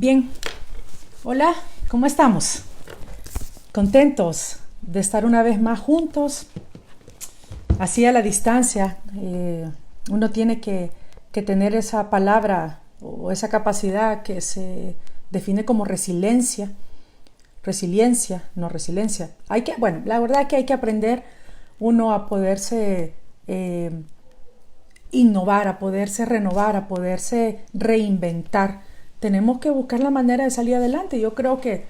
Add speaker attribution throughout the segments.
Speaker 1: Bien, hola, ¿cómo estamos? Contentos de estar una vez más juntos, así a la distancia. Uno tiene que tener esa palabra o esa capacidad que se define como resiliencia, no resiliencia. La verdad es que hay que aprender uno a poderse innovar, a poderse renovar, a poderse reinventar. Tenemos que buscar la manera de salir adelante. Yo creo que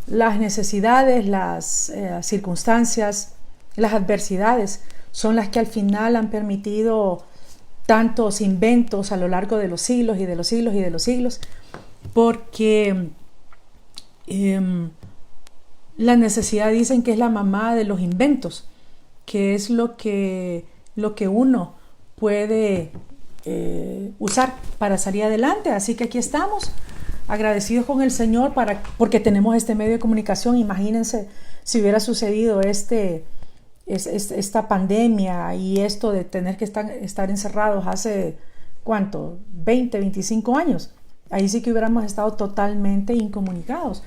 Speaker 1: las necesidades, las circunstancias, las adversidades son las que al final han permitido tantos inventos a lo largo de los siglos y de los siglos y de los siglos, porque la necesidad dicen que es la mamá de los inventos, que es lo que uno puede usar para salir adelante. Así que aquí estamos, agradecidos con el Señor porque tenemos este medio de comunicación. Imagínense si hubiera sucedido esta pandemia y esto de tener que estar encerrados hace, ¿cuánto? 20, 25 años. Ahí sí que hubiéramos estado totalmente incomunicados.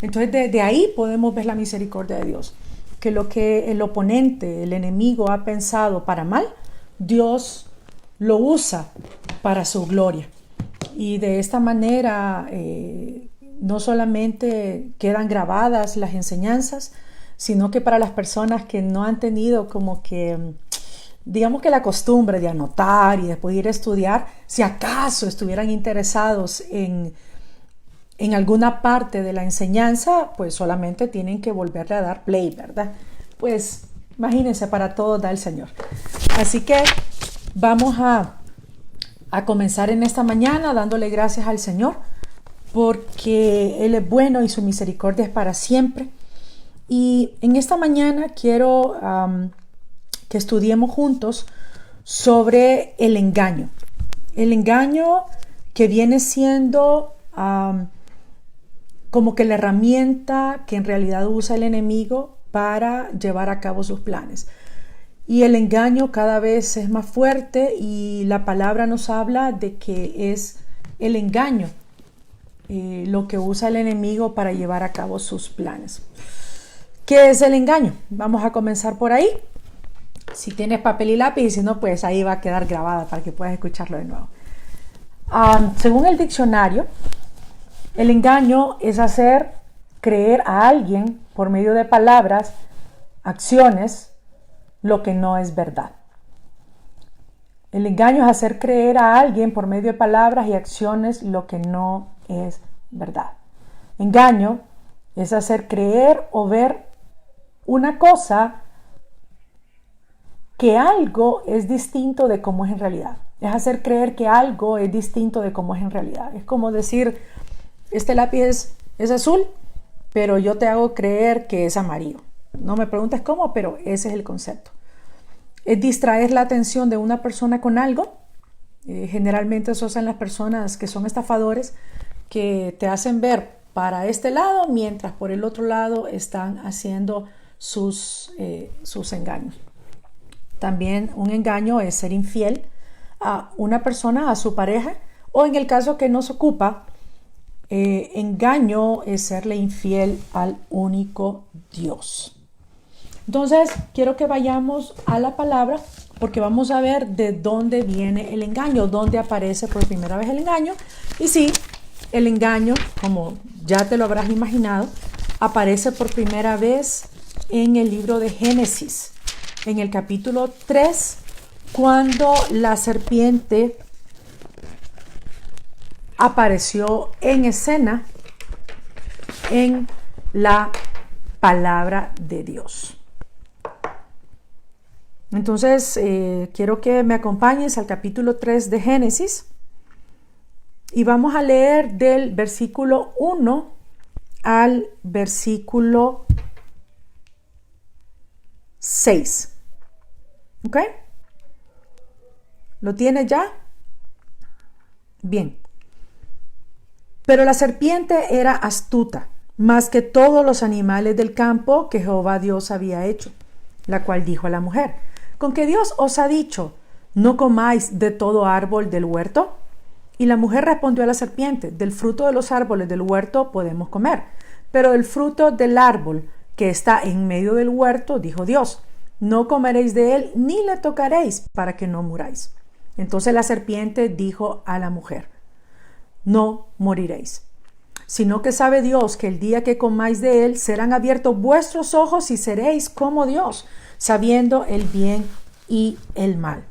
Speaker 1: Entonces de ahí podemos ver la misericordia de Dios, que lo que el oponente, el enemigo ha pensado para mal, Dios lo usa para su gloria. Y de esta manera no solamente quedan grabadas las enseñanzas, sino que para las personas que no han tenido como que, digamos que la costumbre de anotar y después ir a estudiar, si acaso estuvieran interesados en alguna parte de la enseñanza, pues solamente tienen que volverle a dar play, ¿verdad? Pues imagínense, para todo da el Señor. Así que vamos a comenzar en esta mañana dándole gracias al Señor, porque Él es bueno y su misericordia es para siempre. Y en esta mañana quiero que estudiemos juntos sobre el engaño. El engaño que viene siendo como que la herramienta que en realidad usa el enemigo para llevar a cabo sus planes. Y el engaño cada vez es más fuerte y la palabra nos habla de que es el engaño lo que usa el enemigo para llevar a cabo sus planes. ¿Qué es el engaño? Vamos a comenzar por ahí. Si tienes papel y lápiz, y si no, pues ahí va a quedar grabada para que puedas escucharlo de nuevo. Según el diccionario, el engaño es hacer creer a alguien por medio de palabras, acciones, lo que no es verdad. El engaño es hacer creer a alguien por medio de palabras y acciones lo que no es verdad. Engaño es hacer creer o ver una cosa que algo es distinto de cómo es en realidad. Es hacer creer que algo es distinto de cómo es en realidad. Es como decir, este lápiz es azul, pero yo te hago creer que es amarillo. No me preguntes cómo, pero ese es el concepto. Es distraer la atención de una persona con algo. Generalmente eso hacen las personas que son estafadores, que te hacen ver para este lado, mientras por el otro lado están haciendo sus engaños. También un engaño es ser infiel a una persona, a su pareja, o en el caso que nos ocupa, engaño es serle infiel al único Dios. Entonces, quiero que vayamos a la palabra porque vamos a ver de dónde viene el engaño, dónde aparece por primera vez el engaño. Y sí, el engaño, como ya te lo habrás imaginado, aparece por primera vez en el libro de Génesis, en el capítulo 3, cuando la serpiente apareció en escena en la palabra de Dios. Entonces, quiero que me acompañes al capítulo 3 de Génesis y vamos a leer del versículo 1 al versículo 6. ¿Ok? ¿Lo tienes ya? Bien. Pero la serpiente era astuta, más que todos los animales del campo que Jehová Dios había hecho, la cual dijo a la mujer: ¿con que Dios os ha dicho, no comáis de todo árbol del huerto? Y la mujer respondió a la serpiente: del fruto de los árboles del huerto podemos comer, pero del fruto del árbol que está en medio del huerto, dijo Dios, no comeréis de él ni le tocaréis para que no muráis. Entonces la serpiente dijo a la mujer: no moriréis, sino que sabe Dios que el día que comáis de él serán abiertos vuestros ojos y seréis como Dios, sabiendo el bien y el mal.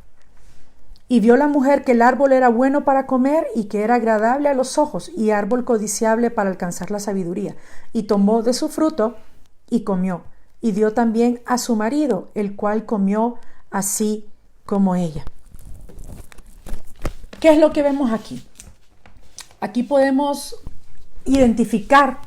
Speaker 1: Y vio la mujer que el árbol era bueno para comer y que era agradable a los ojos y árbol codiciable para alcanzar la sabiduría. Y tomó de su fruto y comió. Y dio también a su marido, el cual comió así como ella. ¿Qué es lo que vemos aquí? Aquí podemos identificar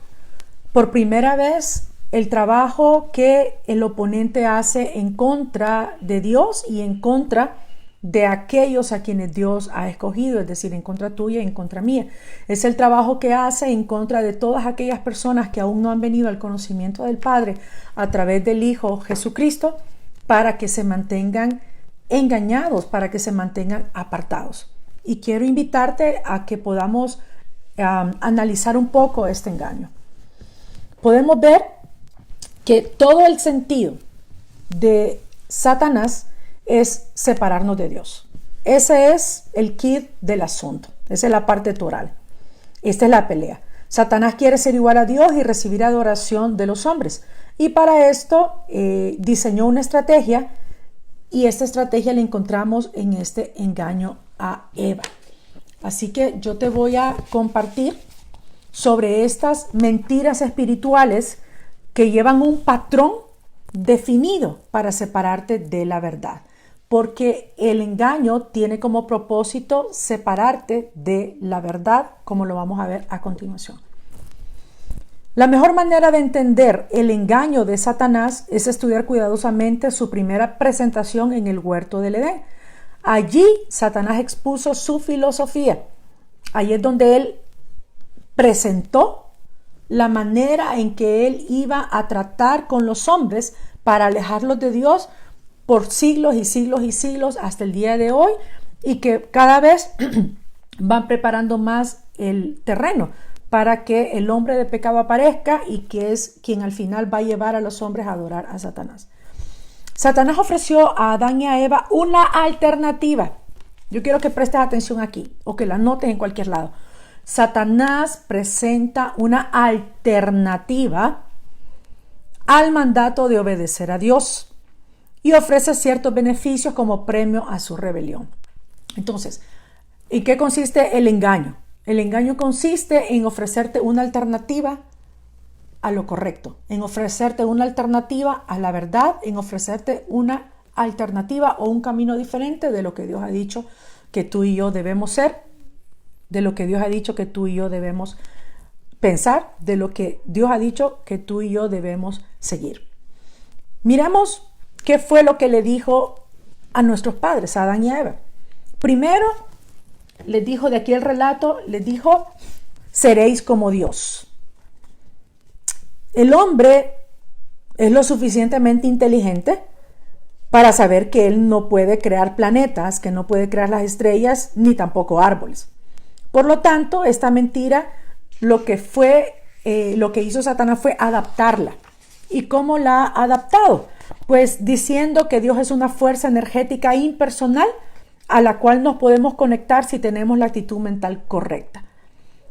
Speaker 1: por primera vez el trabajo que el oponente hace en contra de Dios y en contra de aquellos a quienes Dios ha escogido, es decir, en contra tuya y en contra mía. Es el trabajo que hace en contra de todas aquellas personas que aún no han venido al conocimiento del Padre a través del Hijo Jesucristo, para que se mantengan engañados, para que se mantengan apartados. Y quiero invitarte a que podamos analizar un poco este engaño. Podemos ver que todo el sentido de Satanás es separarnos de Dios. Ese es el kit del asunto. Esa es la parte toral. Esta es la pelea. Satanás quiere ser igual a Dios y recibir adoración de los hombres. Y para esto diseñó una estrategia, y esta estrategia la encontramos en este engaño a Eva. Así que yo te voy a compartir sobre estas mentiras espirituales que llevan un patrón definido para separarte de la verdad. Porque el engaño tiene como propósito separarte de la verdad, como lo vamos a ver a continuación. La mejor manera de entender el engaño de Satanás es estudiar cuidadosamente su primera presentación en el huerto del Edén. Allí Satanás expuso su filosofía. Ahí es donde él presentó la manera en que él iba a tratar con los hombres para alejarlos de Dios por siglos y siglos y siglos hasta el día de hoy, y que cada vez van preparando más el terreno para que el hombre de pecado aparezca, y que es quien al final va a llevar a los hombres a adorar a Satanás. Satanás ofreció a Adán y a Eva una alternativa. Yo quiero que prestes atención aquí o que la notes en cualquier lado. Satanás presenta una alternativa al mandato de obedecer a Dios y ofrece ciertos beneficios como premio a su rebelión. Entonces, ¿en qué consiste el engaño? El engaño consiste en ofrecerte una alternativa a lo correcto, en ofrecerte una alternativa a la verdad, en ofrecerte una alternativa o un camino diferente de lo que Dios ha dicho que tú y yo debemos ser, de lo que Dios ha dicho que tú y yo debemos pensar, de lo que Dios ha dicho que tú y yo debemos seguir. Miramos qué fue lo que le dijo a nuestros padres, a Adán y a Eva. Primero, les dijo, de aquí el relato, les dijo: seréis como Dios. El hombre es lo suficientemente inteligente para saber que él no puede crear planetas, que no puede crear las estrellas, ni tampoco árboles. Por lo tanto, esta mentira, lo que hizo Satanás fue adaptarla. ¿Y cómo la ha adaptado? Pues diciendo que Dios es una fuerza energética impersonal a la cual nos podemos conectar si tenemos la actitud mental correcta.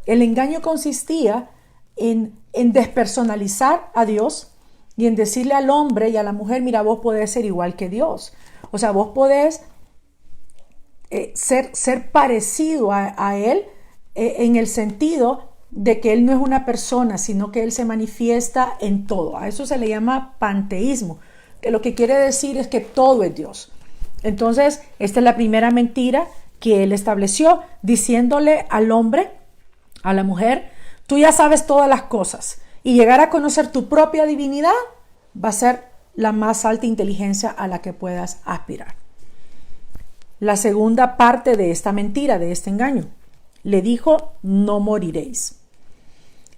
Speaker 1: El engaño consistía en despersonalizar a Dios y en decirle al hombre y a la mujer: mira, vos podés ser igual que Dios. O sea, vos podés ser parecido a Él en el sentido de que Él no es una persona, sino que Él se manifiesta en todo. A eso se le llama panteísmo, que lo que quiere decir es que todo es Dios. Entonces, esta es la primera mentira que Él estableció, diciéndole al hombre, a la mujer: tú ya sabes todas las cosas, y llegar a conocer tu propia divinidad va a ser la más alta inteligencia a la que puedas aspirar. La segunda parte de esta mentira, de este engaño, le dijo: no moriréis.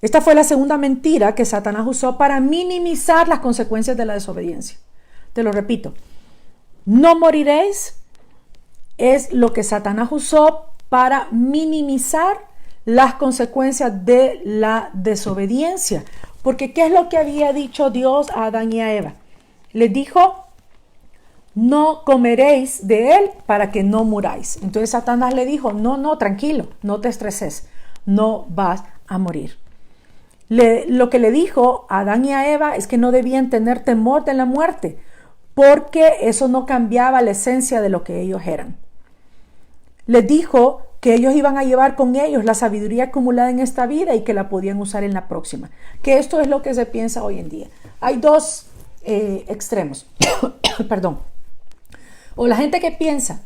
Speaker 1: Esta fue la segunda mentira que Satanás usó para minimizar las consecuencias de la desobediencia. Te lo repito, no moriréis es lo que Satanás usó para minimizar las consecuencias de la desobediencia. Porque ¿qué es lo que había dicho Dios a Adán y a Eva? Les dijo, no comeréis de él para que no muráis. Entonces Satanás le dijo, no, tranquilo, no te estreses, no vas a morir. Lo que le dijo a Adán y a Eva es que no debían tener temor de la muerte, porque eso no cambiaba la esencia de lo que ellos eran. Les dijo que ellos iban a llevar con ellos la sabiduría acumulada en esta vida y que la podían usar en la próxima. Que esto es lo que se piensa hoy en día. Hay dos extremos. Perdón. O la gente que piensa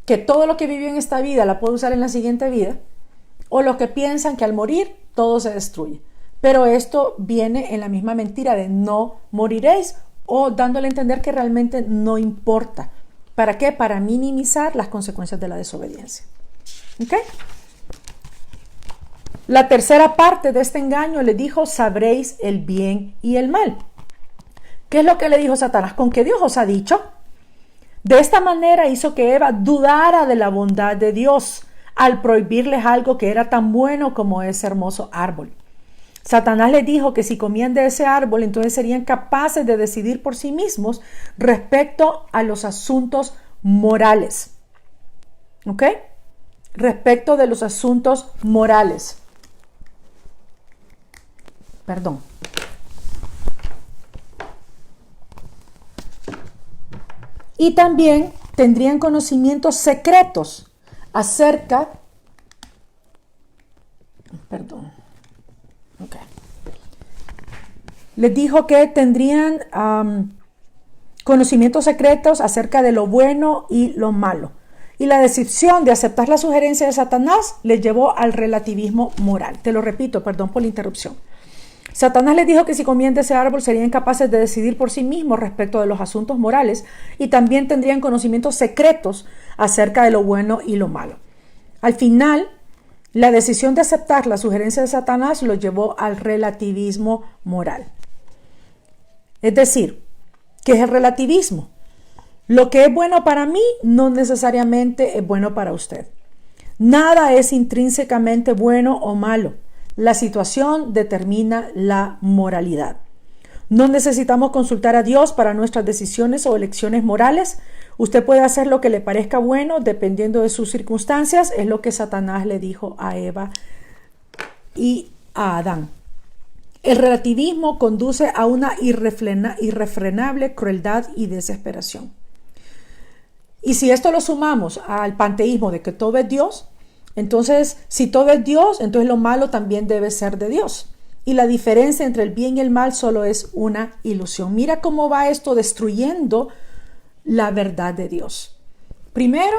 Speaker 1: que todo lo que vivió en esta vida la puede usar en la siguiente vida, o los que piensan que al morir todo se destruye. Pero esto viene en la misma mentira de no moriréis, o dándole a entender que realmente no importa. ¿Para qué? Para minimizar las consecuencias de la desobediencia. ¿Ok? La tercera parte de este engaño le dijo, sabréis el bien y el mal. ¿Qué es lo que le dijo Satanás? Con que Dios os ha dicho. De esta manera hizo que Eva dudara de la bondad de Dios al prohibirles algo que era tan bueno como ese hermoso árbol. Satanás les dijo que si comían de ese árbol, entonces serían capaces de decidir por sí mismos respecto a los asuntos morales. ¿Ok? Respecto de los asuntos morales. Perdón. Y también tendrían conocimientos secretos acerca. Perdón. Okay. Les dijo que tendrían conocimientos secretos acerca de lo bueno y lo malo. Y la decisión de aceptar la sugerencia de Satanás les llevó al relativismo moral. Te lo repito, perdón por la interrupción. Satanás les dijo que si comían de ese árbol serían capaces de decidir por sí mismos respecto de los asuntos morales y también tendrían conocimientos secretos acerca de lo bueno y lo malo. Al final, la decisión de aceptar la sugerencia de Satanás los llevó al relativismo moral. Es decir, ¿qué es el relativismo? Lo que es bueno para mí no necesariamente es bueno para usted. Nada es intrínsecamente bueno o malo. La situación determina la moralidad. No necesitamos consultar a Dios para nuestras decisiones o elecciones morales. Usted puede hacer lo que le parezca bueno dependiendo de sus circunstancias. Es lo que Satanás le dijo a Eva y a Adán. El relativismo conduce a una irrefrenable crueldad y desesperación. Y si esto lo sumamos al panteísmo de que todo es Dios, entonces si todo es Dios, entonces lo malo también debe ser de Dios. Y la diferencia entre el bien y el mal solo es una ilusión. Mira cómo va esto destruyendo la verdad de Dios. Primero,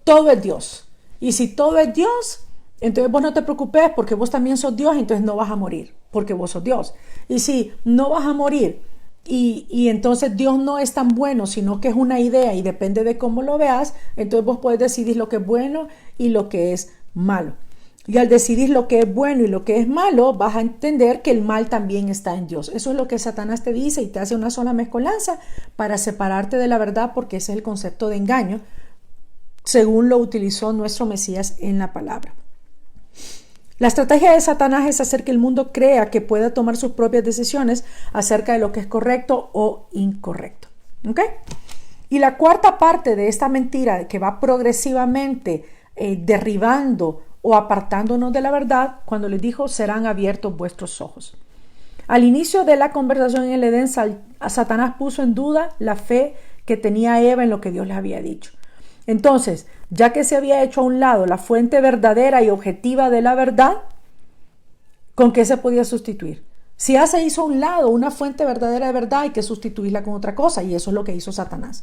Speaker 1: todo es Dios. Y si todo es Dios, entonces vos no te preocupes porque vos también sos Dios, entonces no vas a morir porque vos sos Dios. Y si no vas a morir y entonces Dios no es tan bueno, sino que es una idea y depende de cómo lo veas, entonces vos puedes decidir lo que es bueno y lo que es malo. Y al decidir lo que es bueno y lo que es malo, vas a entender que el mal también está en Dios. Eso es lo que Satanás te dice y te hace una sola mezcolanza para separarte de la verdad, porque ese es el concepto de engaño, según lo utilizó nuestro Mesías en la palabra. La estrategia de Satanás es hacer que el mundo crea que pueda tomar sus propias decisiones acerca de lo que es correcto o incorrecto. ¿Ok? Y la cuarta parte de esta mentira que va progresivamente derribando o apartándonos de la verdad, cuando les dijo, serán abiertos vuestros ojos. Al inicio de la conversación en el Edén, Satanás puso en duda la fe que tenía Eva en lo que Dios les había dicho. Entonces, ya que se había hecho a un lado la fuente verdadera y objetiva de la verdad, ¿con qué se podía sustituir? Si ya se hizo a un lado una fuente verdadera de verdad, hay que sustituirla con otra cosa, y eso es lo que hizo Satanás.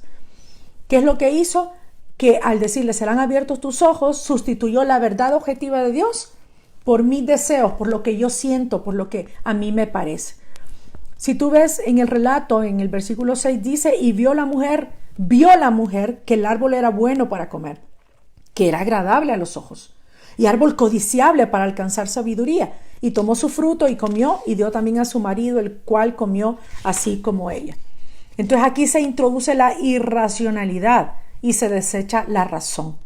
Speaker 1: ¿Qué es lo que hizo? Que al decirle serán abiertos tus ojos, sustituyó la verdad objetiva de Dios por mis deseos, por lo que yo siento, por lo que a mí me parece. Si tú ves en el relato, en el versículo 6 dice, y vio la mujer que el árbol era bueno para comer, que era agradable a los ojos, y árbol codiciable para alcanzar sabiduría, y tomó su fruto y comió, y dio también a su marido, el cual comió así como ella. Entonces aquí se introduce la irracionalidad y se desecha la razón.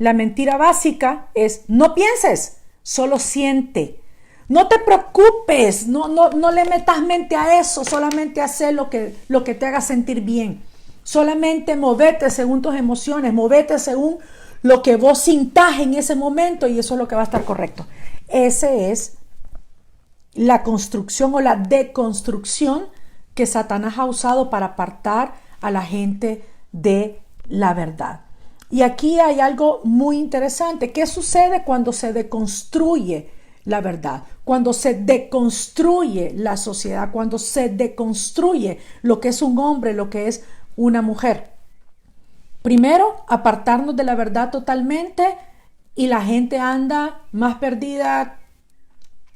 Speaker 1: La mentira básica es: no pienses, solo siente. No te preocupes, no le metas mente a eso, solamente haz lo que te haga sentir bien. Solamente movete según tus emociones, movete según lo que vos sintás en ese momento, y eso es lo que va a estar correcto. Esa es la construcción o la deconstrucción que Satanás ha usado para apartar a la gente de la verdad. Y aquí hay algo muy interesante. ¿Qué sucede cuando se deconstruye la verdad? Cuando se deconstruye la sociedad, cuando se deconstruye lo que es un hombre, lo que es una mujer. Primero, apartarnos de la verdad totalmente, y la gente anda más perdida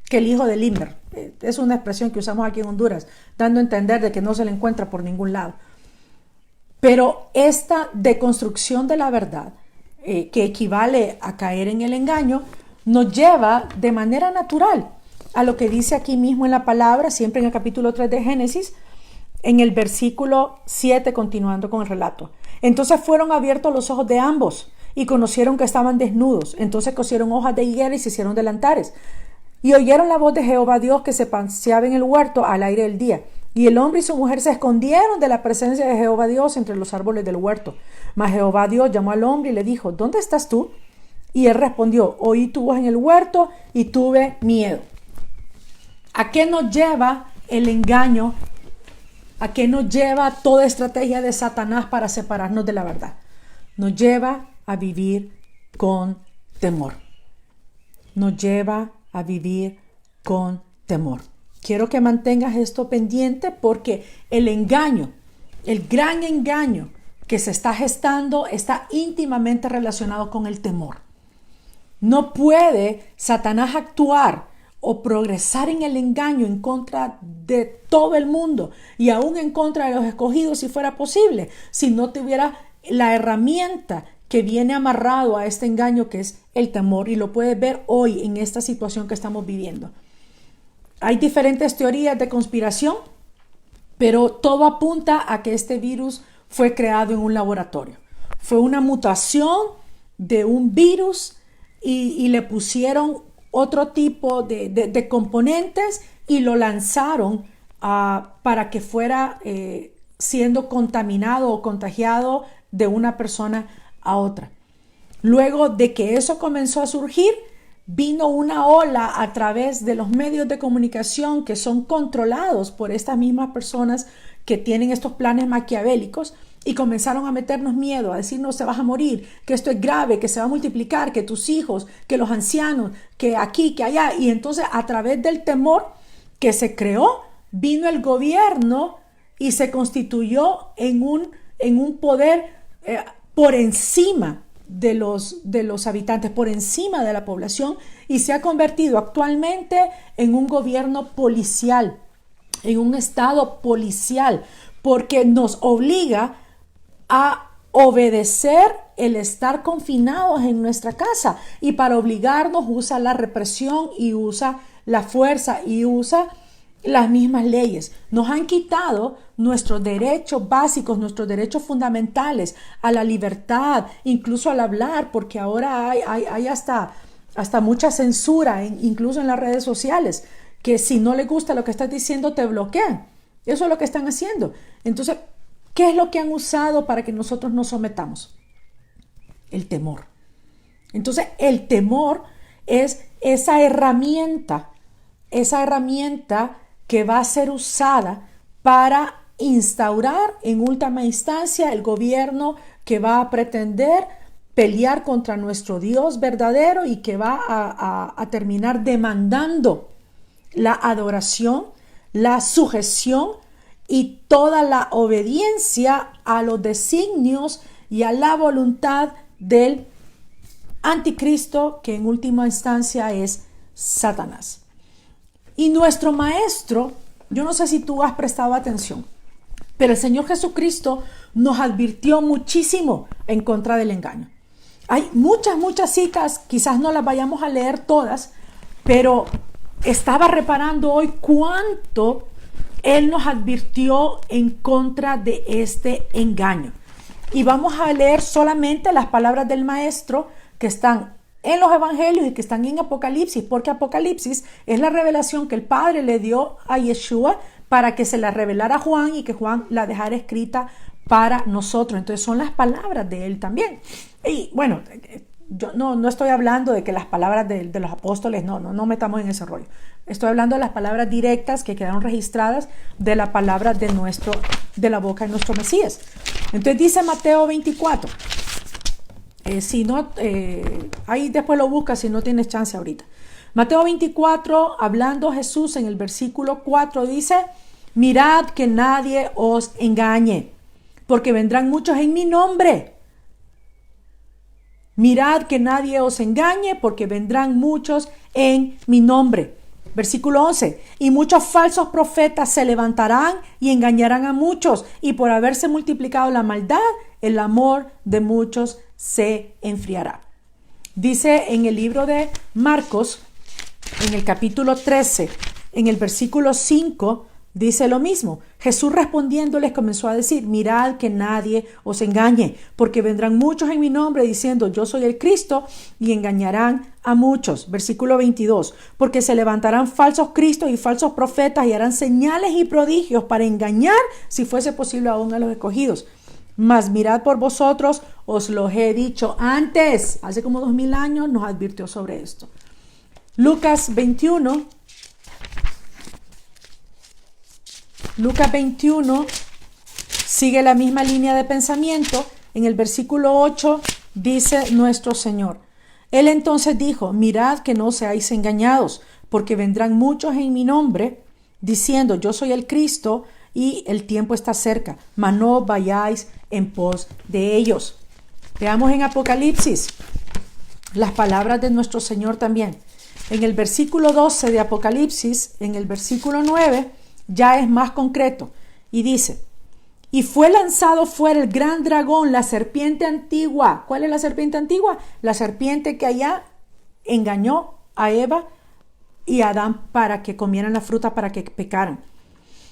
Speaker 1: que el hijo de Limber. Es una expresión que usamos aquí en Honduras, dando a entender de que no se le encuentra por ningún lado. Pero esta deconstrucción de la verdad, que equivale a caer en el engaño, nos lleva de manera natural a lo que dice aquí mismo en la palabra, siempre en el capítulo 3 de Génesis, en el versículo 7, continuando con el relato. Entonces fueron abiertos los ojos de ambos y conocieron que estaban desnudos. Entonces cosieron hojas de higuera y se hicieron delantares. Y oyeron la voz de Jehová Dios que se paseaba en el huerto al aire del día. Y el hombre y su mujer se escondieron de la presencia de Jehová Dios entre los árboles del huerto. Mas Jehová Dios llamó al hombre y le dijo: ¿dónde estás tú? Y él respondió: oí tu voz en el huerto y tuve miedo. ¿A qué nos lleva el engaño? ¿A qué nos lleva toda estrategia de Satanás para separarnos de la verdad? Nos lleva a vivir con temor. Nos lleva a vivir con temor. Quiero que mantengas esto pendiente, porque el engaño, el gran engaño que se está gestando, está íntimamente relacionado con el temor. No puede Satanás actuar o progresar en el engaño en contra de todo el mundo, y aún en contra de los escogidos, si fuera posible, si no tuviera la herramienta que viene amarrado a este engaño, que es el temor. Y lo puedes ver hoy en esta situación que estamos viviendo. Hay diferentes teorías de conspiración, pero todo apunta a que este virus fue creado en un laboratorio. Fue una mutación de un virus, y le pusieron otro tipo de componentes y lo lanzaron para que fuera siendo contaminado o contagiado de una persona a otra. Luego de que eso comenzó a surgir, vino una ola a través de los medios de comunicación que son controlados por estas mismas personas que tienen estos planes maquiavélicos, y comenzaron a meternos miedo, a decirnos: se vas a morir, que esto es grave, que se va a multiplicar, que tus hijos, que los ancianos, que aquí, que allá. Y entonces, a través del temor que se creó, vino el gobierno y se constituyó en un poder por encima de los habitantes, por encima de la población, y se ha convertido actualmente en un gobierno policial, en un estado policial, porque nos obliga a obedecer el estar confinados en nuestra casa, y para obligarnos usa la represión y usa la fuerza y usa las mismas leyes. Nos han quitado nuestros derechos básicos, nuestros derechos fundamentales a la libertad, incluso al hablar, porque ahora hay hasta mucha censura, incluso en las redes sociales, que si no les gusta lo que estás diciendo te bloquean. Eso es lo que están haciendo. Entonces, ¿qué es lo que han usado para que nosotros nos sometamos? El temor. Entonces, el temor es esa herramienta que va a ser usada para instaurar en última instancia el gobierno que va a pretender pelear contra nuestro Dios verdadero, y que va a terminar demandando la adoración, la sujeción y toda la obediencia a los designios y a la voluntad del anticristo, que en última instancia es Satanás. Y nuestro maestro, yo no sé si tú has prestado atención, pero el Señor Jesucristo nos advirtió muchísimo en contra del engaño. Hay muchas citas, quizás no las vayamos a leer todas, pero estaba reparando hoy cuánto Él nos advirtió en contra de este engaño. y vamos a leer solamente las palabras del maestro que están en los evangelios y que están en Apocalipsis, porque Apocalipsis es la revelación que el Padre le dio a Yeshua para que se la revelara a Juan y que Juan la dejara escrita para nosotros. Entonces son las palabras de él también. Y bueno, yo no estoy hablando de que las palabras de los apóstoles, no metamos en ese rollo. Estoy hablando de las palabras directas que quedaron registradas de la palabra de la boca de nuestro Mesías. Entonces dice Mateo 24. Ahí después lo buscas si no tienes chance ahorita. Mateo 24, hablando Jesús en el versículo 4, dice: mirad que nadie os engañe, porque vendrán muchos en mi nombre. Mirad que nadie os engañe, porque vendrán muchos en mi nombre. Versículo 11, y muchos falsos profetas se levantarán y engañarán a muchos, y por haberse multiplicado la maldad, el amor de muchos se enfriará. Dice en el libro de Marcos, en el capítulo 13, en el versículo 5, dice lo mismo. Jesús respondiendo les comenzó a decir: mirad que nadie os engañe, porque vendrán muchos en mi nombre diciendo yo soy el Cristo, y engañarán a muchos. Versículo 22, porque se levantarán falsos cristos y falsos profetas y harán señales y prodigios para engañar, si fuese posible, aún a los escogidos. Mas mirad por vosotros, os lo he dicho antes. Hace como 2000 años nos advirtió sobre esto. Lucas 21 sigue la misma línea de pensamiento. En el versículo 8 dice nuestro Señor: Él entonces dijo: mirad que no seáis engañados, porque vendrán muchos en mi nombre, diciendo yo soy el Cristo, y el tiempo está cerca, mas no vayáis en pos de ellos. Veamos en Apocalipsis las palabras de nuestro Señor también. En el versículo 12 de Apocalipsis, en el versículo 9, ya es más concreto y dice: y fue lanzado fuera el gran dragón, la serpiente antigua. ¿Cuál es la serpiente antigua? La serpiente que allá engañó a Eva y a Adán para que comieran la fruta, para que pecaran.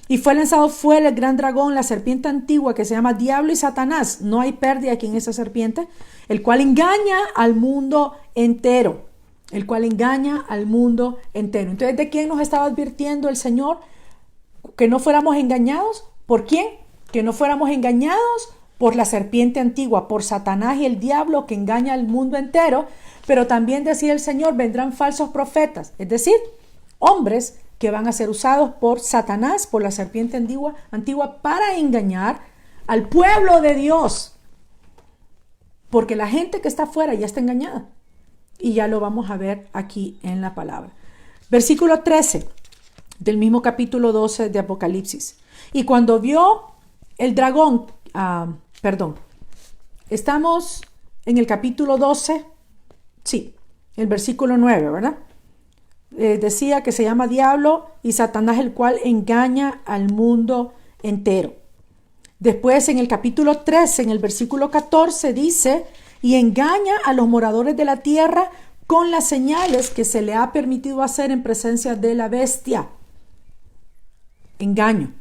Speaker 1: Y fue lanzado fuera el gran dragón, la serpiente antigua, que se llama Diablo y Satanás. No hay pérdida aquí en esa serpiente, el cual engaña al mundo entero. El cual engaña al mundo entero. Entonces, ¿de quién nos estaba advirtiendo el Señor? Que no fuéramos engañados. ¿Por quién? Que no fuéramos engañados por la serpiente antigua, por Satanás y el diablo, que engaña al mundo entero. Pero también decía el Señor: vendrán falsos profetas, es decir, hombres que van a ser usados por Satanás, por la serpiente antigua, para engañar al pueblo de Dios. Porque la gente que está afuera ya está engañada. Y ya lo vamos a ver aquí en la palabra. Versículo 13 del mismo capítulo 12 de Apocalipsis. Y cuando vio el dragón, estamos en el capítulo 12, sí, el versículo 9, ¿verdad? Decía que se llama Diablo y Satanás, el cual engaña al mundo entero. Después en el capítulo 13, en el versículo 14 dice: y engaña a los moradores de la tierra con las señales que se le ha permitido hacer en presencia de la bestia. Engaño.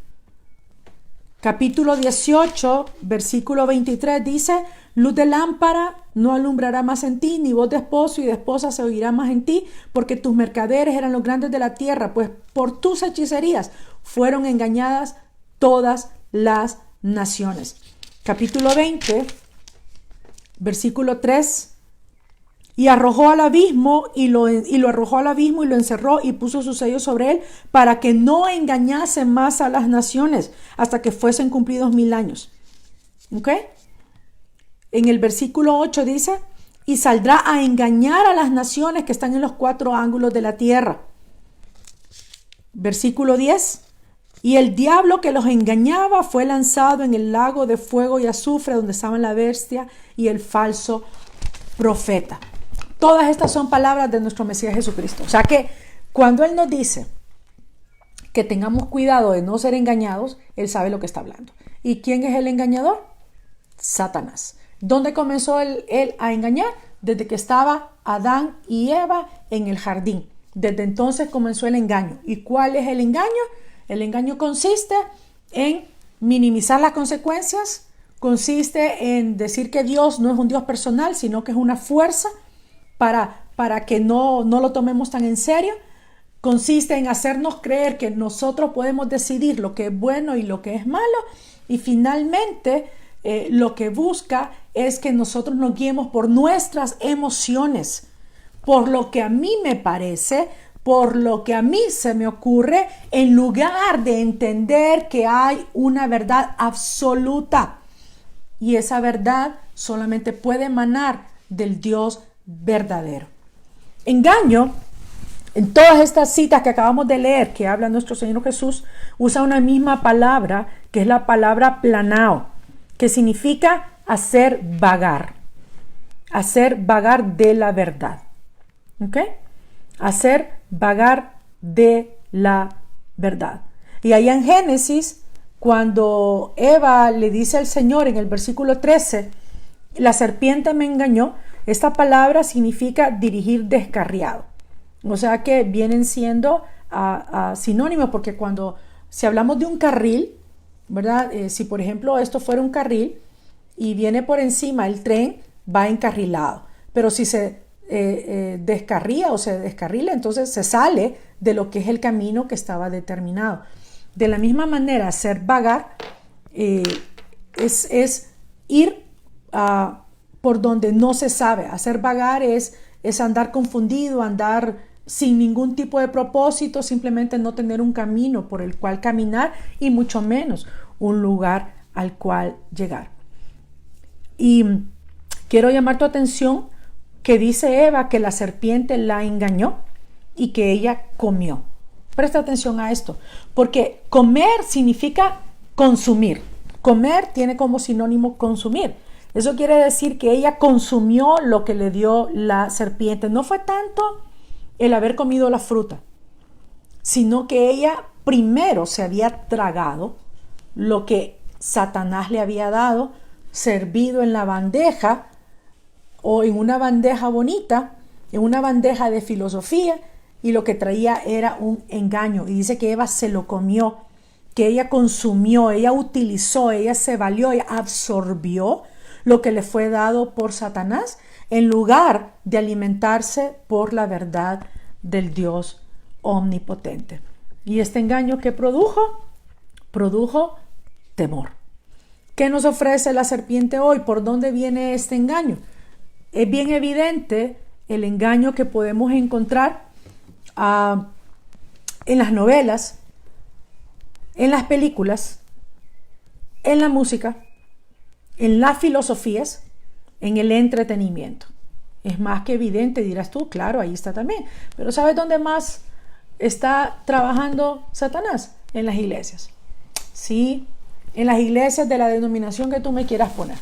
Speaker 1: Capítulo 18, versículo 23 dice: luz de lámpara no alumbrará más en ti, ni voz de esposo y de esposa se oirá más en ti, porque tus mercaderes eran los grandes de la tierra, pues por tus hechicerías fueron engañadas todas las naciones. Capítulo 20, versículo 3: y arrojó al abismo y lo arrojó al abismo y lo encerró y puso su sello sobre él, para que no engañase más a las naciones hasta que fuesen cumplidos 1000 años. ¿Ok? En el versículo 8 dice: y saldrá a engañar a las naciones que están en los 4 ángulos de la tierra. Versículo 10: y el diablo que los engañaba fue lanzado en el lago de fuego y azufre, donde estaban la bestia y el falso profeta. Todas estas son palabras de nuestro Mesías Jesucristo. O sea que cuando Él nos dice que tengamos cuidado de no ser engañados, Él sabe lo que está hablando. ¿Y quién es el engañador? Satanás. ¿Dónde comenzó él a engañar? Desde que estaba Adán y Eva en el jardín. Desde entonces comenzó el engaño. ¿Y cuál es el engaño? El engaño consiste en minimizar las consecuencias, consiste en decir que Dios no es un Dios personal, sino que es una fuerza para que no lo tomemos tan en serio. Consiste en hacernos creer que nosotros podemos decidir lo que es bueno y lo que es malo. Y finalmente, lo que busca es que nosotros nos guiemos por nuestras emociones, por lo que a mí me parece, por lo que a mí se me ocurre, en lugar de entender que hay una verdad absoluta. Y esa verdad solamente puede emanar del Dios verdadero. Engaño, en todas estas citas que acabamos de leer, que habla nuestro Señor Jesús, usa una misma palabra, que es la palabra planao, que significa hacer vagar de la verdad. ¿Ok? Hacer vagar de la verdad. Y allá en Génesis, cuando Eva le dice al Señor en el versículo 13, la serpiente me engañó, esta palabra significa dirigir descarriado. O sea que vienen siendo sinónimos, porque si hablamos de un carril, ¿verdad? Si por ejemplo esto fuera un carril y viene por encima el tren, va encarrilado. Pero si se descarría o se descarrila, entonces se sale de lo que es el camino que estaba determinado. De la misma manera, hacer vagar es ir por donde no se sabe. Hacer vagar es andar confundido, andar sin ningún tipo de propósito, simplemente no tener un camino por el cual caminar y mucho menos un lugar al cual llegar. Y quiero llamar tu atención que dice Eva que la serpiente la engañó y que ella comió. Presta atención a esto, porque comer significa consumir. Comer tiene como sinónimo consumir. Eso quiere decir que ella consumió lo que le dio la serpiente. No fue tanto el haber comido la fruta, sino que ella primero se había tragado lo que Satanás le había dado, servido en la bandeja o en una bandeja bonita, en una bandeja de filosofía, y lo que traía era un engaño. Y dice que Eva se lo comió, que ella consumió, ella utilizó, ella se valió, ella absorbió lo que le fue dado por Satanás, en lugar de alimentarse por la verdad del Dios omnipotente. Y este engaño que produjo temor. ¿Qué nos ofrece la serpiente hoy? ¿Por dónde viene este engaño? Es bien evidente el engaño que podemos encontrar en las novelas, en las películas, en la música, en las filosofías, en el entretenimiento. Es más que evidente, dirás tú, claro, ahí está también. Pero ¿sabes dónde más está trabajando Satanás? En las iglesias. Sí, en las iglesias de la denominación que tú me quieras poner.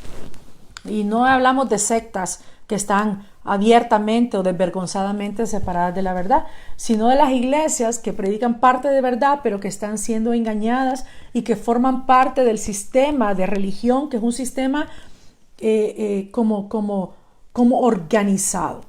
Speaker 1: Y no hablamos de sectas que están abiertamente o desvergonzadamente separadas de la verdad, sino de las iglesias que predican parte de verdad, pero que están siendo engañadas y que forman parte del sistema de religión, que es un sistema como organizado,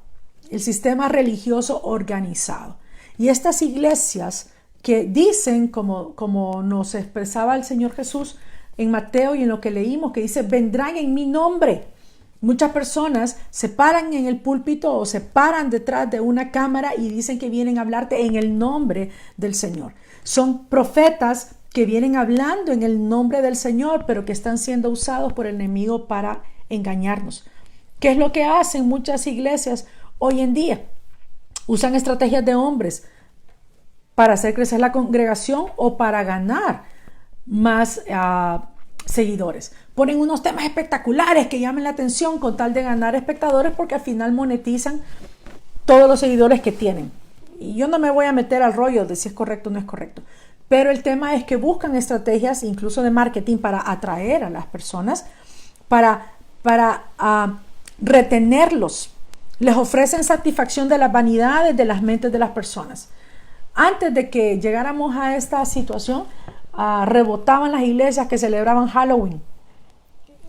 Speaker 1: el sistema religioso organizado. Y estas iglesias que dicen, como nos expresaba el Señor Jesús en Mateo y en lo que leímos, que dice, vendrán en mi nombre. Muchas personas se paran en el púlpito o se paran detrás de una cámara y dicen que vienen a hablarte en el nombre del Señor. Son profetas que vienen hablando en el nombre del Señor, pero que están siendo usados por el enemigo para engañarnos. ¿Qué es lo que hacen muchas iglesias hoy en día? Usan estrategias de hombres para hacer crecer la congregación o para ganar más seguidores. Ponen unos temas espectaculares que llamen la atención con tal de ganar espectadores, porque al final monetizan todos los seguidores que tienen. Y yo no me voy a meter al rollo de si es correcto o no es correcto. Pero el tema es que buscan estrategias incluso de marketing para atraer a las personas, para retenerlos. Les ofrecen satisfacción de las vanidades de las mentes de las personas. Antes de que llegáramos a esta situación, rebotaban las iglesias que celebraban Halloween.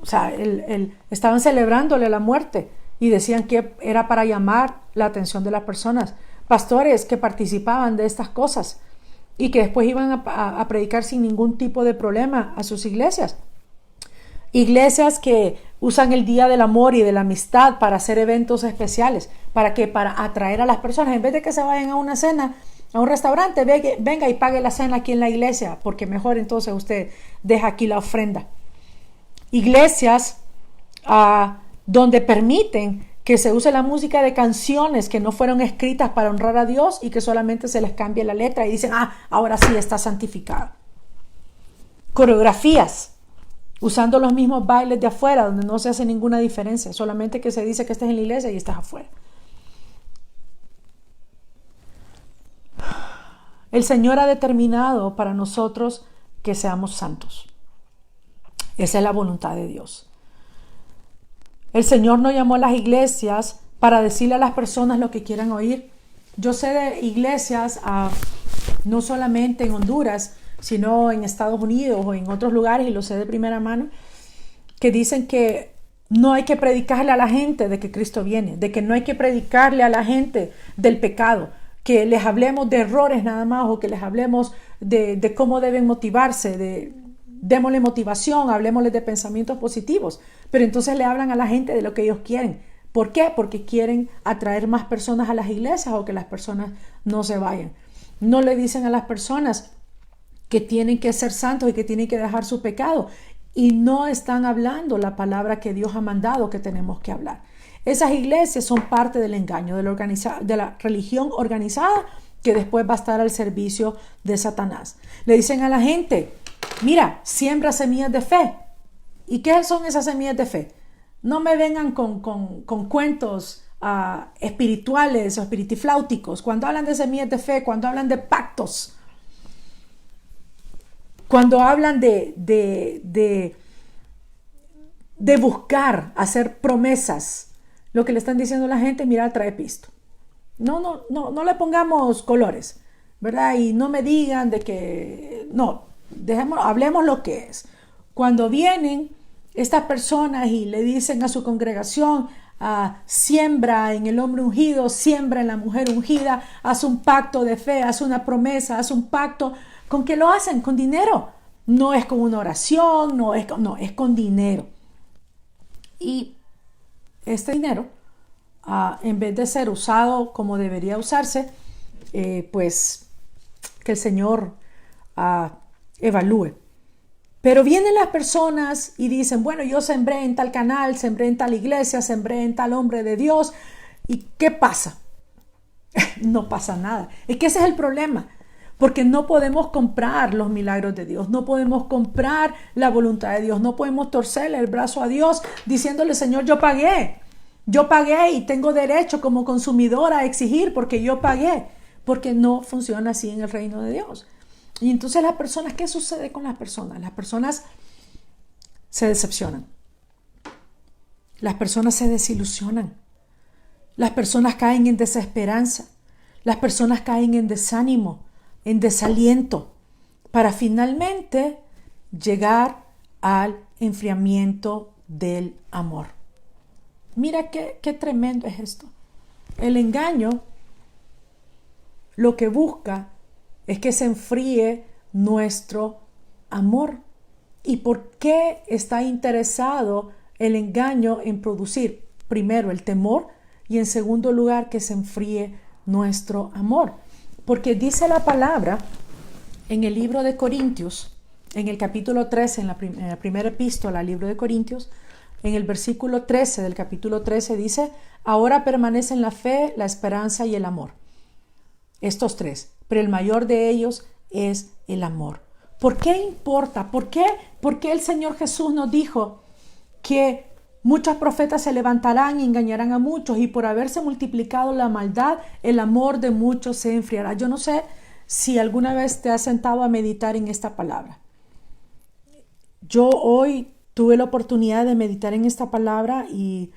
Speaker 1: O sea, estaban celebrándole la muerte y decían que era para llamar la atención de las personas. Pastores que participaban de estas cosas y que después iban a predicar sin ningún tipo de problema a sus iglesias. Iglesias que usan el Día del Amor y de la Amistad para hacer eventos especiales. ¿Para qué? Para atraer a las personas. En vez de que se vayan a una cena, a un restaurante, venga y pague la cena aquí en la iglesia, porque mejor entonces usted deja aquí la ofrenda. Iglesias donde permiten que se use la música de canciones que no fueron escritas para honrar a Dios y que solamente se les cambie la letra y dicen, ahora sí está santificada. Coreografías, usando los mismos bailes de afuera, donde no se hace ninguna diferencia, solamente que se dice que estás en la iglesia y estás afuera. El Señor ha determinado para nosotros que seamos santos. Esa es la voluntad de Dios. El Señor no llamó a las iglesias para decirle a las personas lo que quieran oír. Yo sé de iglesias, no solamente en Honduras, sino en Estados Unidos o en otros lugares, y lo sé de primera mano, que dicen que no hay que predicarle a la gente de que Cristo viene, de que no hay que predicarle a la gente del pecado, que les hablemos de errores nada más, o que les hablemos de cómo deben motivarse, démosle motivación, hablemosle de pensamientos positivos, pero entonces le hablan a la gente de lo que ellos quieren. ¿Por qué? Porque quieren atraer más personas a las iglesias o que las personas no se vayan. No le dicen a las personas que tienen que ser santos y que tienen que dejar su pecado, y no están hablando la palabra que Dios ha mandado que tenemos que hablar. Esas iglesias son parte del engaño, de la religión organizada que después va a estar al servicio de Satanás. Le dicen a la gente, mira, siembra semillas de fe. ¿Y qué son esas semillas de fe? No me vengan con cuentos espirituales o espiritifláuticos. Cuando hablan de semillas de fe, cuando hablan de pactos, cuando hablan de buscar, hacer promesas, lo que le están diciendo a la gente, mira, trae pisto. No le pongamos colores, ¿verdad? Y no me digan de que, no, hablemos lo que es. Cuando vienen estas personas y le dicen a su congregación, siembra en el hombre ungido, siembra en la mujer ungida, haz un pacto de fe, haz una promesa, haz un pacto. ¿Con qué lo hacen? Con dinero. No es con una oración, es con dinero. Y este dinero, en vez de ser usado como debería usarse, pues que el Señor evalúe. Pero vienen las personas y dicen, bueno, yo sembré en tal canal, sembré en tal iglesia, sembré en tal hombre de Dios. ¿Y qué pasa? No pasa nada. Es que ese es el problema. Porque no podemos comprar los milagros de Dios, no podemos comprar la voluntad de Dios, no podemos torcerle el brazo a Dios diciéndole, Señor, yo pagué y tengo derecho como consumidor a exigir porque yo pagué, porque no funciona así en el reino de Dios. Y entonces las personas, ¿qué sucede con las personas? Las personas se decepcionan, las personas se desilusionan, las personas caen en desesperanza, las personas caen en desánimo, en desaliento, para finalmente llegar al enfriamiento del amor. Mira qué tremendo es esto. El engaño lo que busca es que se enfríe nuestro amor. ¿Y por qué está interesado el engaño en producir, primero, el temor, y en segundo lugar, que se enfríe nuestro amor? Porque dice la palabra en el libro de Corintios, en el capítulo 13, en la primera epístola al libro de Corintios, en el versículo 13 del capítulo 13 dice, ahora permanecen la fe, la esperanza y el amor. Estos tres, pero el mayor de ellos es el amor. ¿Por qué importa? ¿Por qué el Señor Jesús nos dijo que muchos profetas se levantarán y engañarán a muchos, y por haberse multiplicado la maldad, el amor de muchos se enfriará? Yo no sé si alguna vez te has sentado a meditar en esta palabra. Yo hoy tuve la oportunidad de meditar en esta palabra y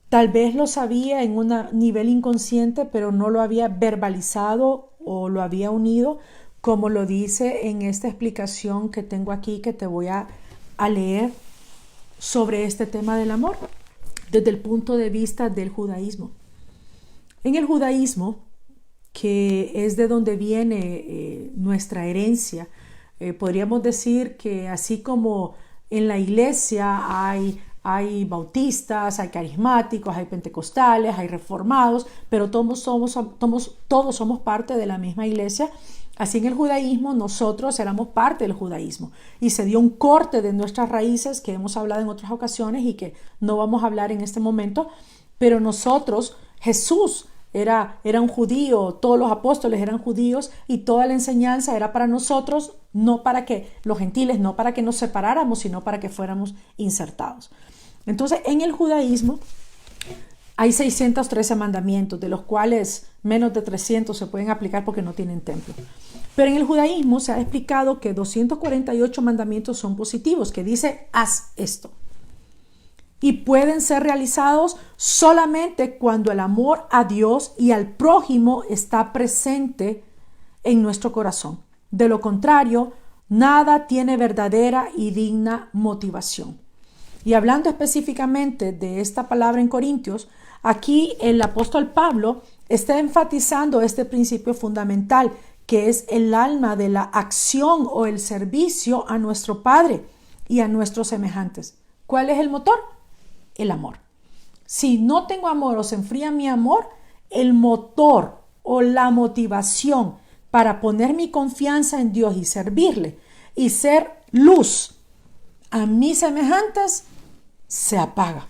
Speaker 1: tal vez lo sabía en un nivel inconsciente, pero no lo había verbalizado o lo había unido, como lo dice en esta explicación que tengo aquí, que te voy a leer sobre este tema del amor desde el punto de vista del judaísmo. En el judaísmo, que es de donde viene nuestra herencia, podríamos decir que así como en la iglesia hay bautistas, hay carismáticos, hay pentecostales, hay reformados, pero todos somos parte de la misma iglesia. Así en el judaísmo nosotros éramos parte del judaísmo y se dio un corte de nuestras raíces que hemos hablado en otras ocasiones y que no vamos a hablar en este momento, pero nosotros, Jesús era un judío, todos los apóstoles eran judíos y toda la enseñanza era para nosotros, no para que los gentiles, no para que nos separáramos, sino para que fuéramos insertados. Entonces en el judaísmo hay 613 mandamientos, de los cuales menos de 300 se pueden aplicar porque no tienen templo. Pero en el judaísmo se ha explicado que 248 mandamientos son positivos, que dice, haz esto. Y pueden ser realizados solamente cuando el amor a Dios y al prójimo está presente en nuestro corazón. De lo contrario, nada tiene verdadera y digna motivación. Y hablando específicamente de esta palabra en Corintios, aquí el apóstol Pablo está enfatizando este principio fundamental, que es el alma de la acción o el servicio a nuestro Padre y a nuestros semejantes. ¿Cuál es el motor? El amor. Si no tengo amor o se enfría mi amor, el motor o la motivación para poner mi confianza en Dios y servirle y ser luz a mis semejantes se apaga.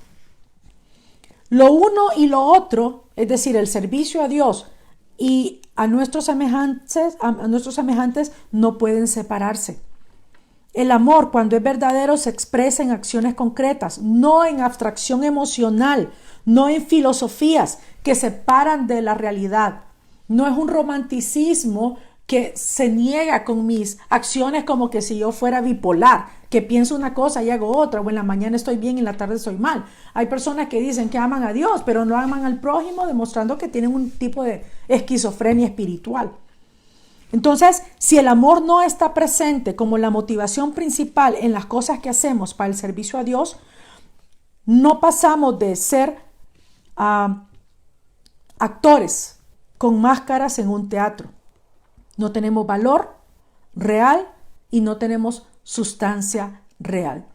Speaker 1: Lo uno y lo otro, es decir, el servicio a Dios y a nuestros semejantes no pueden separarse. El amor, cuando es verdadero, se expresa en acciones concretas, no en abstracción emocional, no en filosofías que se separan de la realidad. No es un romanticismo que se niega con mis acciones como que si yo fuera bipolar, que pienso una cosa y hago otra, o en la mañana estoy bien y en la tarde estoy mal. Hay personas que dicen que aman a Dios, pero no aman al prójimo, demostrando que tienen un tipo de esquizofrenia espiritual. Entonces, si el amor no está presente como la motivación principal en las cosas que hacemos para el servicio a Dios, no pasamos de ser actores con máscaras en un teatro. No tenemos valor real y no tenemos sustancia real.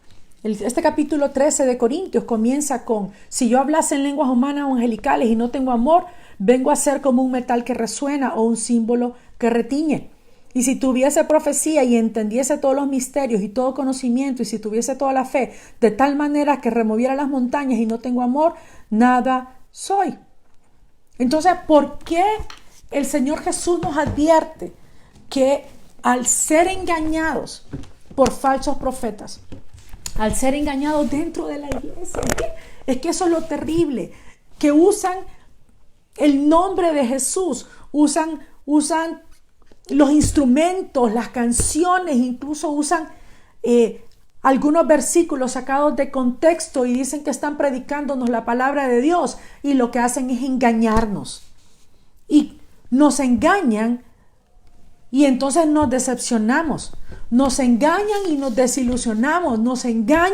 Speaker 1: Este capítulo 13 de Corintios comienza con: si yo hablase en lenguas humanas o angelicales y no tengo amor, vengo a ser como un metal que resuena o un símbolo que retiñe. Y si tuviese profecía y entendiese todos los misterios y todo conocimiento, y si tuviese toda la fe, de tal manera que removiera las montañas y no tengo amor, nada soy. Entonces, ¿por qué el Señor Jesús nos advierte que al ser engañados por falsos profetas, al ser engañados dentro de la iglesia, es que eso es lo terrible, que usan el nombre de Jesús, usan los instrumentos, las canciones, incluso usan algunos versículos sacados de contexto y dicen que están predicándonos la palabra de Dios, y lo que hacen es engañarnos. Y nos engañan y entonces nos decepcionamos. Nos engañan y nos desilusionamos. Nos engañan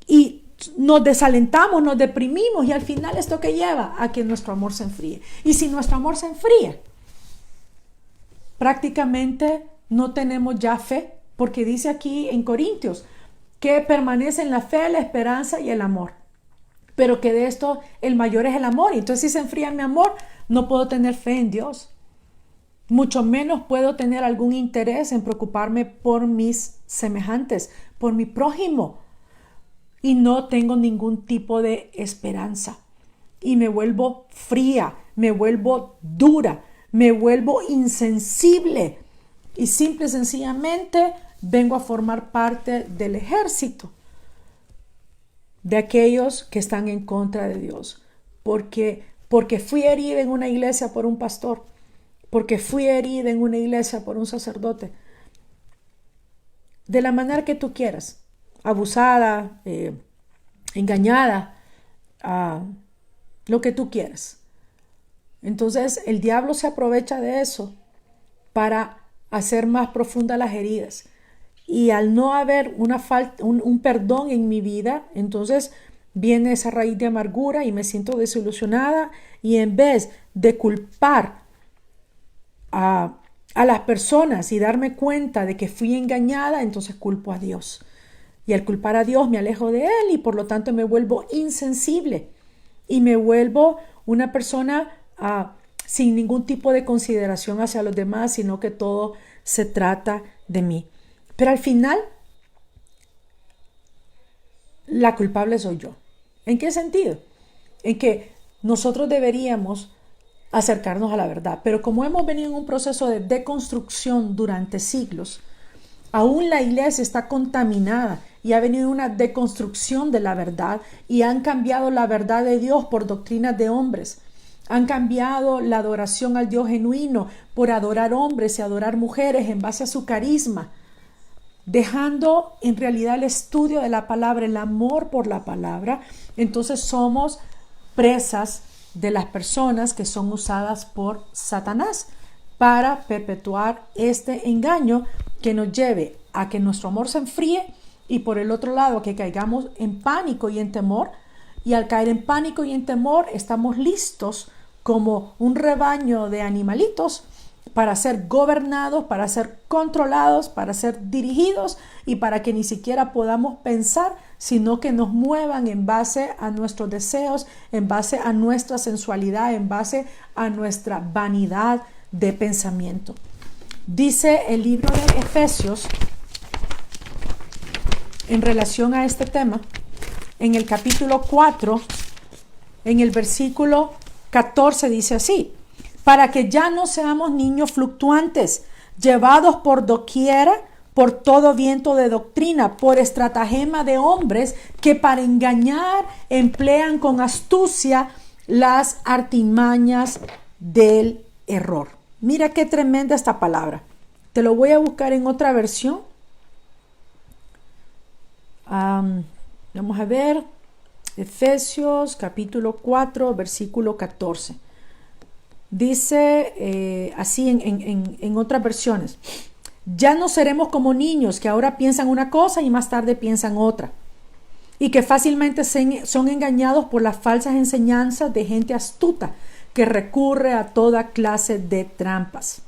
Speaker 1: y nos desalentamos, nos deprimimos, y al final esto que lleva a que nuestro amor se enfríe. Y si nuestro amor se enfría, prácticamente no tenemos ya fe, porque dice aquí en Corintios que permanecen la fe, la esperanza y el amor, pero que de esto el mayor es el amor. Y entonces, si se enfría mi amor, no puedo tener fe en Dios, mucho menos puedo tener algún interés en preocuparme por mis semejantes, por mi prójimo, y no tengo ningún tipo de esperanza, y me vuelvo fría, me vuelvo dura, me vuelvo insensible, y simple y sencillamente vengo a formar parte del ejército de aquellos que están en contra de Dios, porque fui herida en una iglesia por un pastor, porque fui herida en una iglesia por un sacerdote, de la manera que tú quieras, abusada, engañada, lo que tú quieras. Entonces el diablo se aprovecha de eso para hacer más profundas las heridas, y al no haber un perdón en mi vida, entonces viene esa raíz de amargura y me siento desilusionada, y en vez de culpar a las personas y darme cuenta de que fui engañada, entonces culpo a Dios. Y al culpar a Dios me alejo de Él y por lo tanto me vuelvo insensible y me vuelvo una persona sin ningún tipo de consideración hacia los demás, sino que todo se trata de mí. Pero al final, la culpable soy yo. ¿En qué sentido? En que nosotros deberíamos acercarnos a la verdad, pero como hemos venido en un proceso de deconstrucción durante siglos, aún la iglesia está contaminada y ha venido una deconstrucción de la verdad y han cambiado la verdad de Dios por doctrinas de hombres. Han cambiado la adoración al Dios genuino por adorar hombres y adorar mujeres en base a su carisma, dejando en realidad el estudio de la palabra, el amor por la palabra. Entonces somos presas de las personas que son usadas por Satanás para perpetuar este engaño que nos lleve a que nuestro amor se enfríe y por el otro lado que caigamos en pánico y en temor, y al caer en pánico y en temor estamos listos como un rebaño de animalitos para ser gobernados, para ser controlados, para ser dirigidos y para que ni siquiera podamos pensar, sino que nos muevan en base a nuestros deseos, en base a nuestra sensualidad, en base a nuestra vanidad de pensamiento. Dice el libro de Efesios en relación a este tema, en el capítulo 4, en el versículo 14 dice así: para que ya no seamos niños fluctuantes, llevados por doquiera, por todo viento de doctrina, por estratagema de hombres que para engañar emplean con astucia las artimañas del error. Mira qué tremenda esta palabra. Te lo voy a buscar en otra versión. Vamos a ver. Efesios capítulo 4, versículo 14. Dice así en otras versiones: ya no seremos como niños que ahora piensan una cosa y más tarde piensan otra, y que fácilmente son engañados por las falsas enseñanzas de gente astuta que recurre a toda clase de trampas.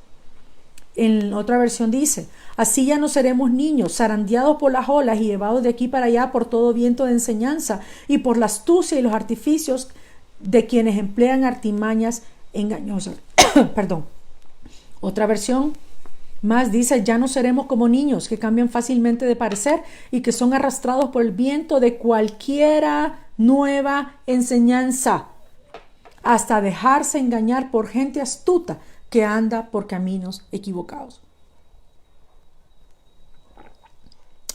Speaker 1: En otra versión dice: así ya no seremos niños, zarandeados por las olas y llevados de aquí para allá por todo viento de enseñanza y por la astucia y los artificios de quienes emplean artimañas engañosas. Perdón. Otra versión más dice: ya no seremos como niños que cambian fácilmente de parecer y que son arrastrados por el viento de cualquiera nueva enseñanza, hasta dejarse engañar por gente astuta que anda por caminos equivocados.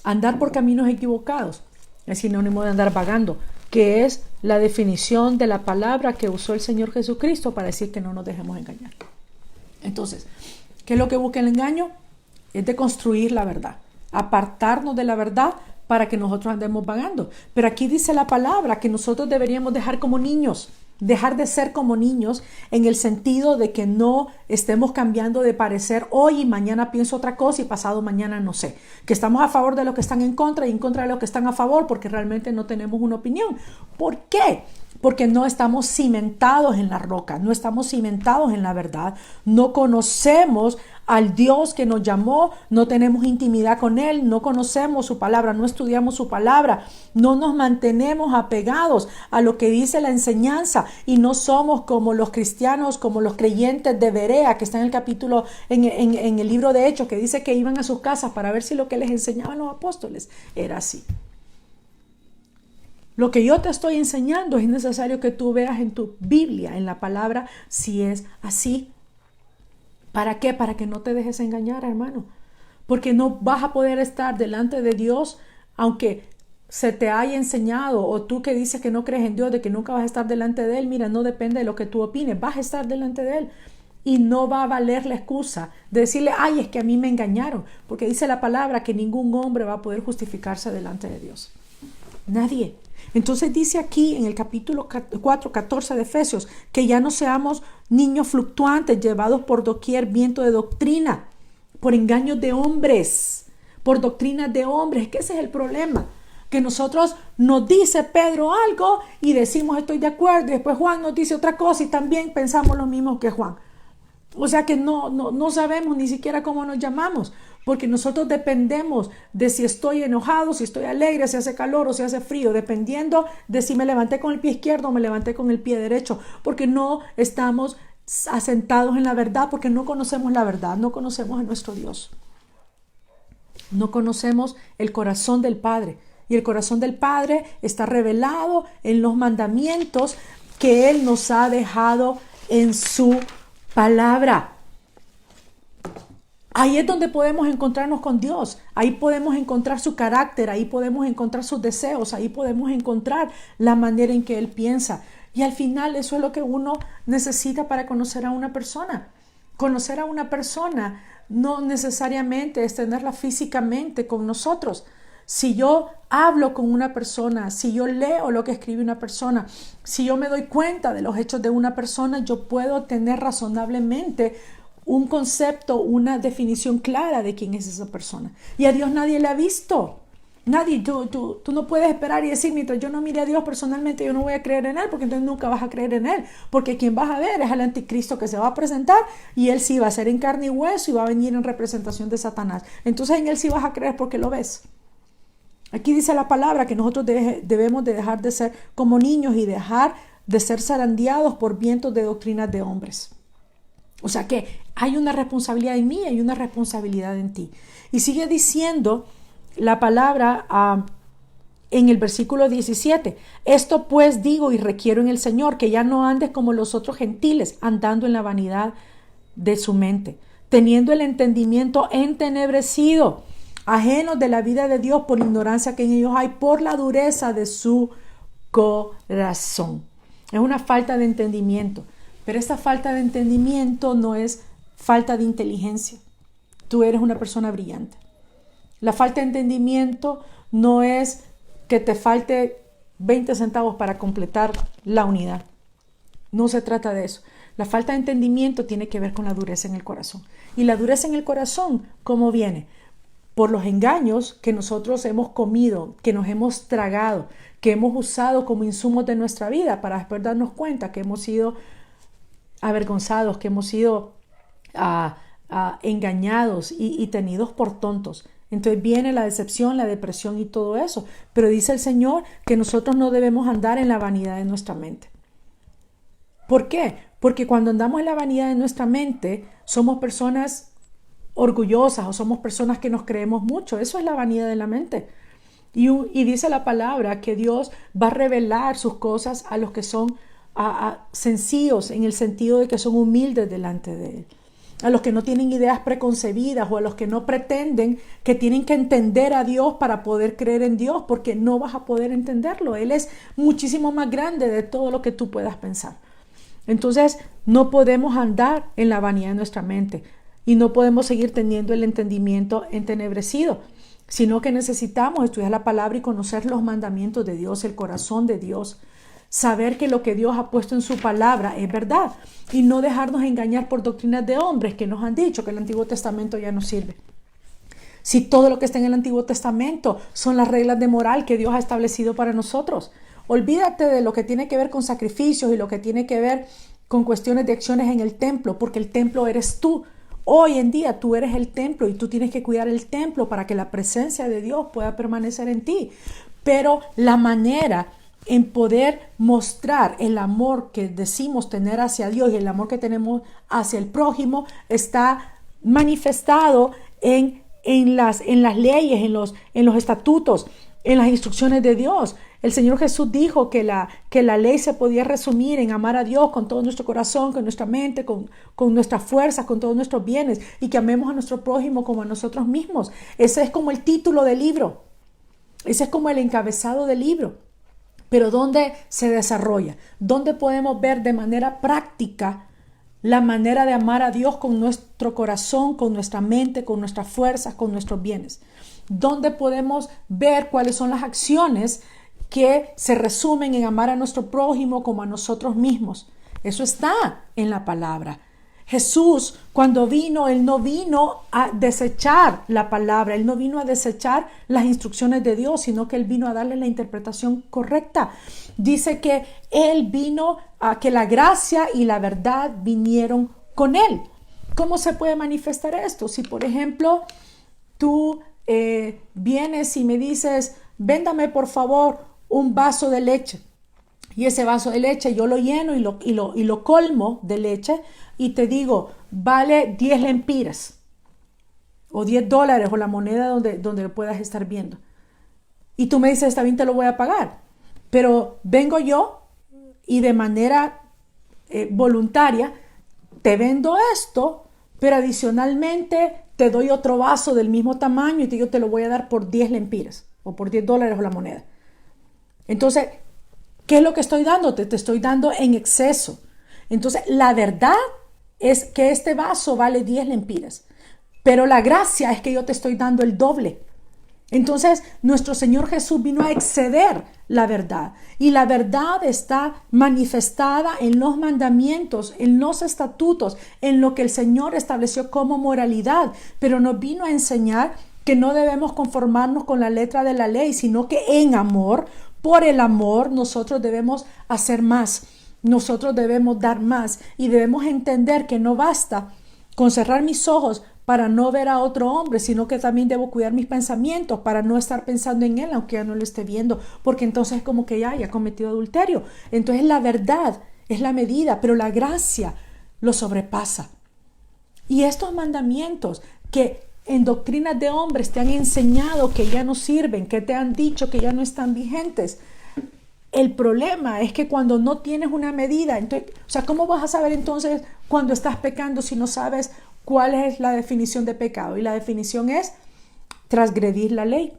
Speaker 1: Andar por caminos equivocados es sinónimo de andar vagando, que es la definición de la palabra que usó el Señor Jesucristo para decir que no nos dejemos engañar. Entonces, ¿qué es lo que busca el engaño? Es de construir la verdad, apartarnos de la verdad para que nosotros andemos vagando. Pero aquí dice la palabra que nosotros deberíamos dejar de ser como niños en el sentido de que no estemos cambiando de parecer hoy y mañana pienso otra cosa y pasado mañana no sé. Que estamos a favor de los que están en contra y en contra de los que están a favor porque realmente no tenemos una opinión. ¿Por qué? Porque no estamos cimentados en la roca, no estamos cimentados en la verdad, no conocemos al Dios que nos llamó, no tenemos intimidad con Él, no conocemos su palabra, no estudiamos su palabra, no nos mantenemos apegados a lo que dice la enseñanza y no somos como los cristianos, como los creyentes de Berea, que está en el capítulo, en el libro de Hechos, que dice que iban a sus casas para ver si lo que les enseñaban los apóstoles era así. Lo que yo te estoy enseñando es necesario que tú veas en tu Biblia, en la palabra, si es así. ¿Para qué? Para que no te dejes engañar, hermano. Porque no vas a poder estar delante de Dios, aunque se te haya enseñado, o tú que dices que no crees en Dios, de que nunca vas a estar delante de Él. Mira, no depende de lo que tú opines, vas a estar delante de Él. Y no va a valer la excusa de decirle: ay, es que a mí me engañaron. Porque dice la palabra que ningún hombre va a poder justificarse delante de Dios. Nadie. Entonces dice aquí en el capítulo 4, 14 de Efesios que ya no seamos niños fluctuantes llevados por doquier viento de doctrina, por engaños de hombres, por doctrinas de hombres. Que ese es el problema, que nosotros nos dice Pedro algo y decimos estoy de acuerdo y después Juan nos dice otra cosa y también pensamos lo mismo que Juan. O sea que no sabemos ni siquiera cómo nos llamamos, porque nosotros dependemos de si estoy enojado, si estoy alegre, si hace calor o si hace frío, dependiendo de si me levanté con el pie izquierdo o me levanté con el pie derecho, porque no estamos asentados en la verdad, porque no conocemos la verdad, no conocemos a nuestro Dios. No conocemos el corazón del Padre. Y el corazón del Padre está revelado en los mandamientos que Él nos ha dejado en su palabra. Ahí es donde podemos encontrarnos con Dios. Ahí podemos encontrar su carácter, ahí podemos encontrar sus deseos, ahí podemos encontrar la manera en que Él piensa. Y al final eso es lo que uno necesita para conocer a una persona. Conocer a una persona no necesariamente es tenerla físicamente con nosotros. Si yo hablo con una persona, si yo leo lo que escribe una persona, si yo me doy cuenta de los hechos de una persona, yo puedo tener razonablemente un concepto, una definición clara de quién es esa persona. Y a Dios nadie le ha visto. Nadie, tú no puedes esperar y decir, mientras yo no mire a Dios personalmente, yo no voy a creer en Él, porque entonces nunca vas a creer en Él, porque quien vas a ver es al anticristo que se va a presentar y Él sí va a ser en carne y hueso y va a venir en representación de Satanás. Entonces en Él sí vas a creer porque lo ves. Aquí dice la palabra que nosotros debemos de dejar de ser como niños y dejar de ser zarandeados por vientos de doctrinas de hombres. O sea que hay una responsabilidad en mí, hay una responsabilidad en ti. Y sigue diciendo la palabra en el versículo 17. Esto pues digo y requiero en el Señor, que ya no andes como los otros gentiles, andando en la vanidad de su mente, teniendo el entendimiento entenebrecido, ajenos de la vida de Dios por ignorancia que en ellos hay, por la dureza de su corazón. Es una falta de entendimiento, pero esta falta de entendimiento no es falta de inteligencia. Tú eres una persona brillante. La falta de entendimiento no es que te falte 20 centavos para completar la unidad. No se trata de eso. La falta de entendimiento tiene que ver con la dureza en el corazón. Y la dureza en el corazón, ¿cómo viene? Por los engaños que nosotros hemos comido, que nos hemos tragado, que hemos usado como insumos de nuestra vida para después darnos cuenta que hemos sido avergonzados, que hemos sido engañados y tenidos por tontos. Entonces viene la decepción, la depresión y todo eso. Pero dice el Señor que nosotros no debemos andar en la vanidad de nuestra mente. ¿Por qué? Porque cuando andamos en la vanidad de nuestra mente, somos personas orgullosas o somos personas que nos creemos mucho. Eso es la vanidad de la mente. Y dice la palabra que Dios va a revelar sus cosas a los que son sencillos, en el sentido de que son humildes delante de Él. A los que no tienen ideas preconcebidas o a los que no pretenden que tienen que entender a Dios para poder creer en Dios, porque no vas a poder entenderlo. Él es muchísimo más grande de todo lo que tú puedas pensar. Entonces no podemos andar en la vanidad de nuestra mente y no podemos seguir teniendo el entendimiento entenebrecido, sino que necesitamos estudiar la palabra y conocer los mandamientos de Dios, el corazón de Dios. Saber que lo que Dios ha puesto en su palabra es verdad y no dejarnos engañar por doctrinas de hombres que nos han dicho que el Antiguo Testamento ya no sirve. Si todo lo que está en el Antiguo Testamento son las reglas de moral que Dios ha establecido para nosotros, olvídate de lo que tiene que ver con sacrificios y lo que tiene que ver con cuestiones de acciones en el templo, porque el templo eres tú. Hoy en día tú eres el templo y tú tienes que cuidar el templo para que la presencia de Dios pueda permanecer en ti. Pero la manera en poder mostrar el amor que decimos tener hacia Dios y el amor que tenemos hacia el prójimo está manifestado en las leyes, en los estatutos, en las instrucciones de Dios. El Señor Jesús dijo que la ley se podía resumir en amar a Dios con todo nuestro corazón, con nuestra mente, con nuestras fuerzas, con todos nuestros bienes y que amemos a nuestro prójimo como a nosotros mismos. Ese es como el título del libro. Ese es como el encabezado del libro. Pero ¿dónde se desarrolla? ¿Dónde podemos ver de manera práctica la manera de amar a Dios con nuestro corazón, con nuestra mente, con nuestras fuerzas, con nuestros bienes? ¿Dónde podemos ver cuáles son las acciones que se resumen en amar a nuestro prójimo como a nosotros mismos? Eso está en la palabra. Jesús, cuando vino, Él no vino a desechar la palabra, Él no vino a desechar las instrucciones de Dios, sino que Él vino a darle la interpretación correcta. Dice que Él vino a que la gracia y la verdad vinieron con Él. ¿Cómo se puede manifestar esto? Si, por ejemplo, tú vienes y me dices, véndame por favor un vaso de leche. Y ese vaso de leche yo lo lleno y lo colmo de leche y te digo, vale 10 lempiras o $10 o la moneda donde lo puedas estar viendo. Y tú me dices, está bien, te lo voy a pagar. Pero vengo yo y de manera voluntaria te vendo esto, pero adicionalmente te doy otro vaso del mismo tamaño y te lo voy a dar por 10 lempiras o por $10 o la moneda. Entonces, ¿qué es lo que estoy dándote? Te estoy dando en exceso. Entonces, la verdad es que este vaso vale 10 lempiras, pero la gracia es que yo te estoy dando el doble. Entonces, nuestro Señor Jesús vino a exceder la verdad. Y la verdad está manifestada en los mandamientos, en los estatutos, en lo que el Señor estableció como moralidad. Pero nos vino a enseñar que no debemos conformarnos con la letra de la ley, sino que en amor, por el amor, nosotros debemos hacer más. Nosotros debemos dar más y debemos entender que no basta con cerrar mis ojos para no ver a otro hombre, sino que también debo cuidar mis pensamientos para no estar pensando en él, aunque ya no lo esté viendo, porque entonces es como que ya haya cometido adulterio. Entonces la verdad es la medida, pero la gracia lo sobrepasa. Y estos mandamientos que en doctrinas de hombres te han enseñado que ya no sirven, que te han dicho que ya no están vigentes. El problema es que cuando no tienes una medida, entonces, o sea, ¿cómo vas a saber entonces cuando estás pecando si no sabes cuál es la definición de pecado? Y la definición es transgredir la ley.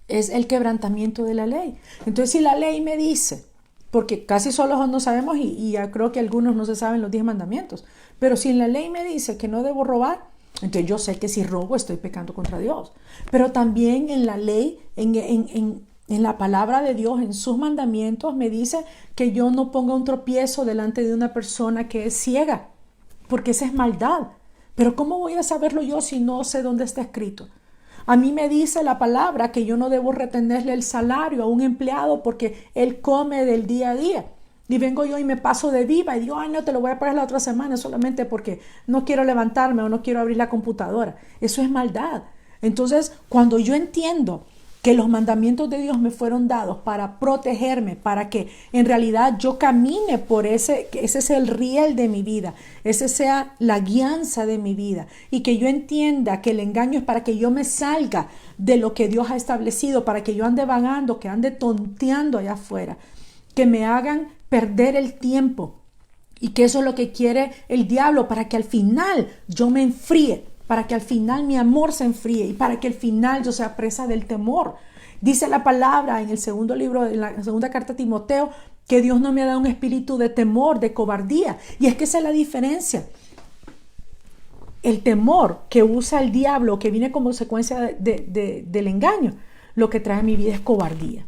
Speaker 1: Es el quebrantamiento de la ley. Entonces, si la ley me dice, porque casi solo no sabemos y ya creo que algunos no se saben los 10 mandamientos, pero si la ley me dice que no debo robar, entonces yo sé que si robo estoy pecando contra Dios. Pero también en la ley, en la palabra de Dios, en sus mandamientos, me dice que yo no ponga un tropiezo delante de una persona que es ciega, porque esa es maldad. Pero ¿cómo voy a saberlo yo si no sé dónde está escrito? A mí me dice la palabra que yo no debo retenerle el salario a un empleado porque él come del día a día. Y vengo yo y me paso de viva y digo, ay, no, te lo voy a pagar la otra semana solamente porque no quiero levantarme o no quiero abrir la computadora. Eso es maldad. Entonces, cuando yo entiendo que los mandamientos de Dios me fueron dados para protegerme, para que en realidad yo camine por que ese sea el riel de mi vida, ese sea la guianza de mi vida, y que yo entienda que el engaño es para que yo me salga de lo que Dios ha establecido, para que yo ande vagando, que ande tonteando allá afuera, que me hagan perder el tiempo, y que eso es lo que quiere el diablo, para que al final yo me enfríe, para que al final mi amor se enfríe y para que al final yo sea presa del temor. Dice la palabra en el segundo libro, en la segunda carta a Timoteo, que Dios no me ha dado un espíritu de temor, de cobardía. Y es que esa es la diferencia. El temor que usa el diablo, que viene como consecuencia del engaño, lo que trae a mi vida es cobardía.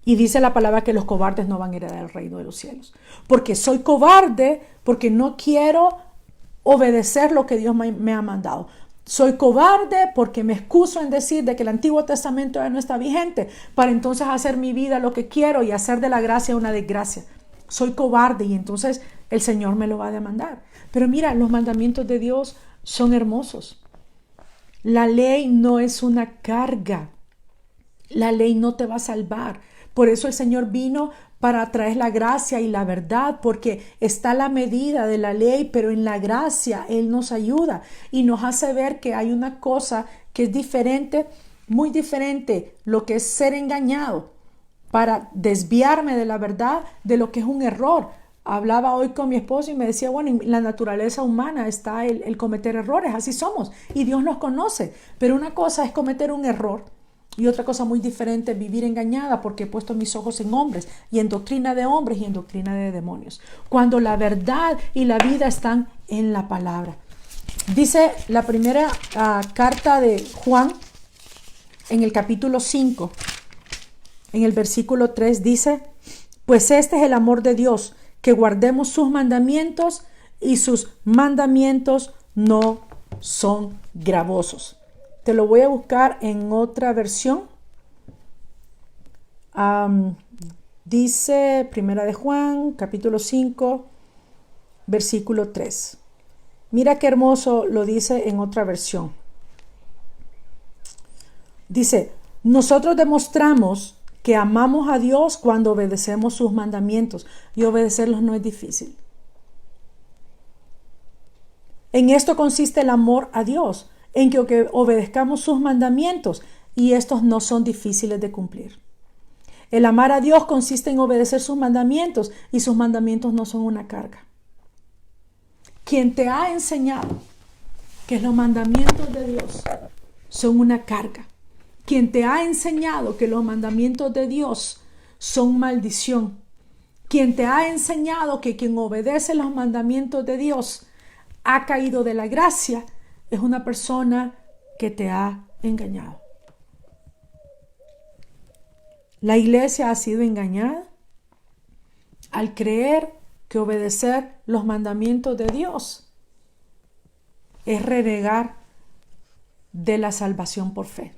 Speaker 1: Y dice la palabra que los cobardes no van a heredar el reino de los cielos. Porque soy cobarde, porque no quiero obedecer lo que Dios me ha mandado. Soy cobarde porque me excuso en decir de que el Antiguo Testamento ya no está vigente para entonces hacer mi vida lo que quiero y hacer de la gracia una desgracia. Soy cobarde y entonces el Señor me lo va a demandar. Pero mira, los mandamientos de Dios son hermosos. La ley no es una carga. La ley no te va a salvar. Por eso el Señor vino para traer la gracia y la verdad, porque está la medida de la ley, pero en la gracia Él nos ayuda y nos hace ver que hay una cosa que es diferente, muy diferente, lo que es ser engañado para desviarme de la verdad, de lo que es un error. Hablaba hoy con mi esposo y me decía, bueno, en la naturaleza humana está el cometer errores, así somos y Dios nos conoce, pero una cosa es cometer un error. Y otra cosa muy diferente es vivir engañada porque he puesto mis ojos en hombres y en doctrina de hombres y en doctrina de demonios. Cuando la verdad y la vida están en la palabra. Dice la primera carta de Juan en el capítulo 5, en el versículo 3 dice, pues este es el amor de Dios, que guardemos sus mandamientos y sus mandamientos no son gravosos. Te lo voy a buscar en otra versión. Dice Primera de Juan, capítulo 5, versículo 3. Mira qué hermoso lo dice en otra versión. Dice, nosotros demostramos que amamos a Dios cuando obedecemos sus mandamientos, y obedecerlos no es difícil. En esto consiste el amor a Dios, en que obedezcamos sus mandamientos, y estos no son difíciles de cumplir. El amar a Dios consiste en obedecer sus mandamientos, y sus mandamientos no son una carga. Quien te ha enseñado que los mandamientos de Dios son una carga, quien te ha enseñado que los mandamientos de Dios son maldición, quien te ha enseñado que quien obedece los mandamientos de Dios ha caído de la gracia, es una persona que te ha engañado. La iglesia ha sido engañada al creer que obedecer los mandamientos de Dios es renegar de la salvación por fe.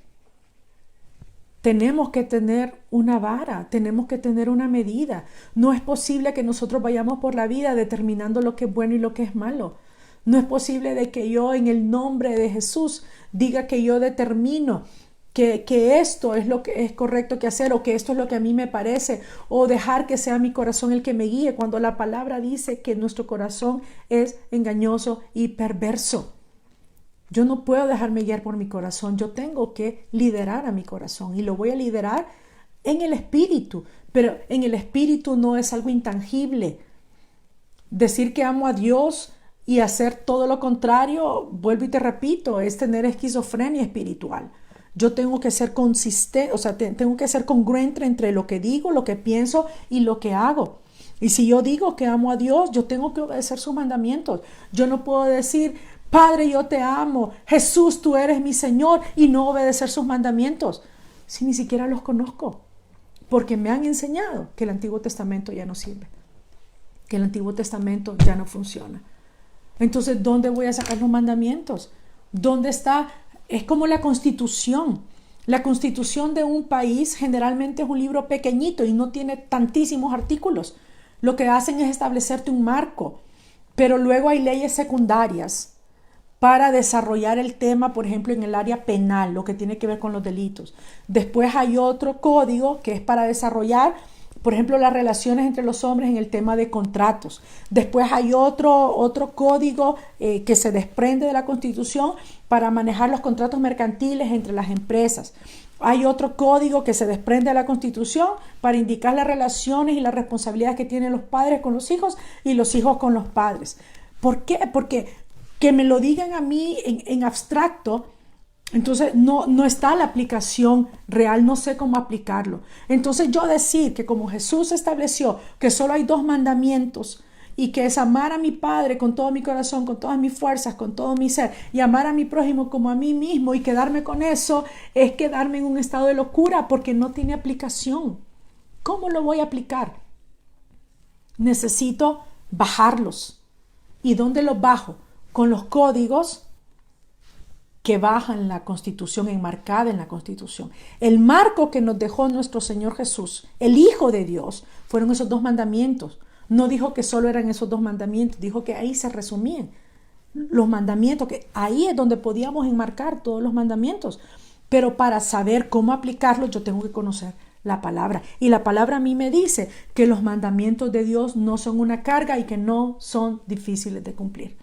Speaker 1: Tenemos que tener una vara, tenemos que tener una medida. No es posible que nosotros vayamos por la vida determinando lo que es bueno y lo que es malo. No es posible de que yo en el nombre de Jesús diga que yo determino que esto es lo que es correcto que hacer, o que esto es lo que a mí me parece, o dejar que sea mi corazón el que me guíe, cuando la palabra dice que nuestro corazón es engañoso y perverso. Yo no puedo dejarme guiar por mi corazón, yo tengo que liderar a mi corazón, y lo voy a liderar en el espíritu, pero en el espíritu no es algo intangible. Decir que amo a Dios y hacer todo lo contrario, vuelvo y te repito, es tener esquizofrenia espiritual. Yo tengo que ser consistente, tengo que ser congruente entre lo que digo, lo que pienso y lo que hago. Y si yo digo que amo a Dios, yo tengo que obedecer sus mandamientos. Yo no puedo decir, Padre, yo te amo, Jesús, tú eres mi Señor, y no obedecer sus mandamientos, si ni siquiera los conozco, porque me han enseñado que el Antiguo Testamento ya no sirve, que el Antiguo Testamento ya no funciona. Entonces, ¿dónde voy a sacar los mandamientos? ¿Dónde está? Es como la Constitución. La Constitución de un país generalmente es un libro pequeñito y no tiene tantísimos artículos. Lo que hacen es establecerte un marco, pero luego hay leyes secundarias para desarrollar el tema, por ejemplo, en el área penal, lo que tiene que ver con los delitos. Después hay otro código que es para desarrollar, por ejemplo, las relaciones entre los hombres en el tema de contratos. Después hay otro código que se desprende de la Constitución para manejar los contratos mercantiles entre las empresas. Hay otro código que se desprende de la Constitución para indicar las relaciones y las responsabilidades que tienen los padres con los hijos y los hijos con los padres. ¿Por qué? Porque que me lo digan a mí en abstracto, entonces no está la aplicación real, no sé cómo aplicarlo. Entonces yo decir que como Jesús estableció que solo hay 2 mandamientos, y que es amar a mi Padre con todo mi corazón, con todas mis fuerzas, con todo mi ser, y amar a mi prójimo como a mí mismo, y quedarme con eso, es quedarme en un estado de locura, porque no tiene aplicación. ¿Cómo lo voy a aplicar? Necesito bajarlos. ¿Y dónde los bajo? Con los códigos que bajan la Constitución, enmarcada en la Constitución. El marco que nos dejó nuestro Señor Jesús, el Hijo de Dios, fueron esos 2 mandamientos. No dijo que solo eran esos 2 mandamientos, dijo que ahí se resumían los mandamientos, que ahí es donde podíamos enmarcar todos los mandamientos. Pero para saber cómo aplicarlos, yo tengo que conocer la palabra. Y la palabra a mí me dice que los mandamientos de Dios no son una carga y que no son difíciles de cumplir.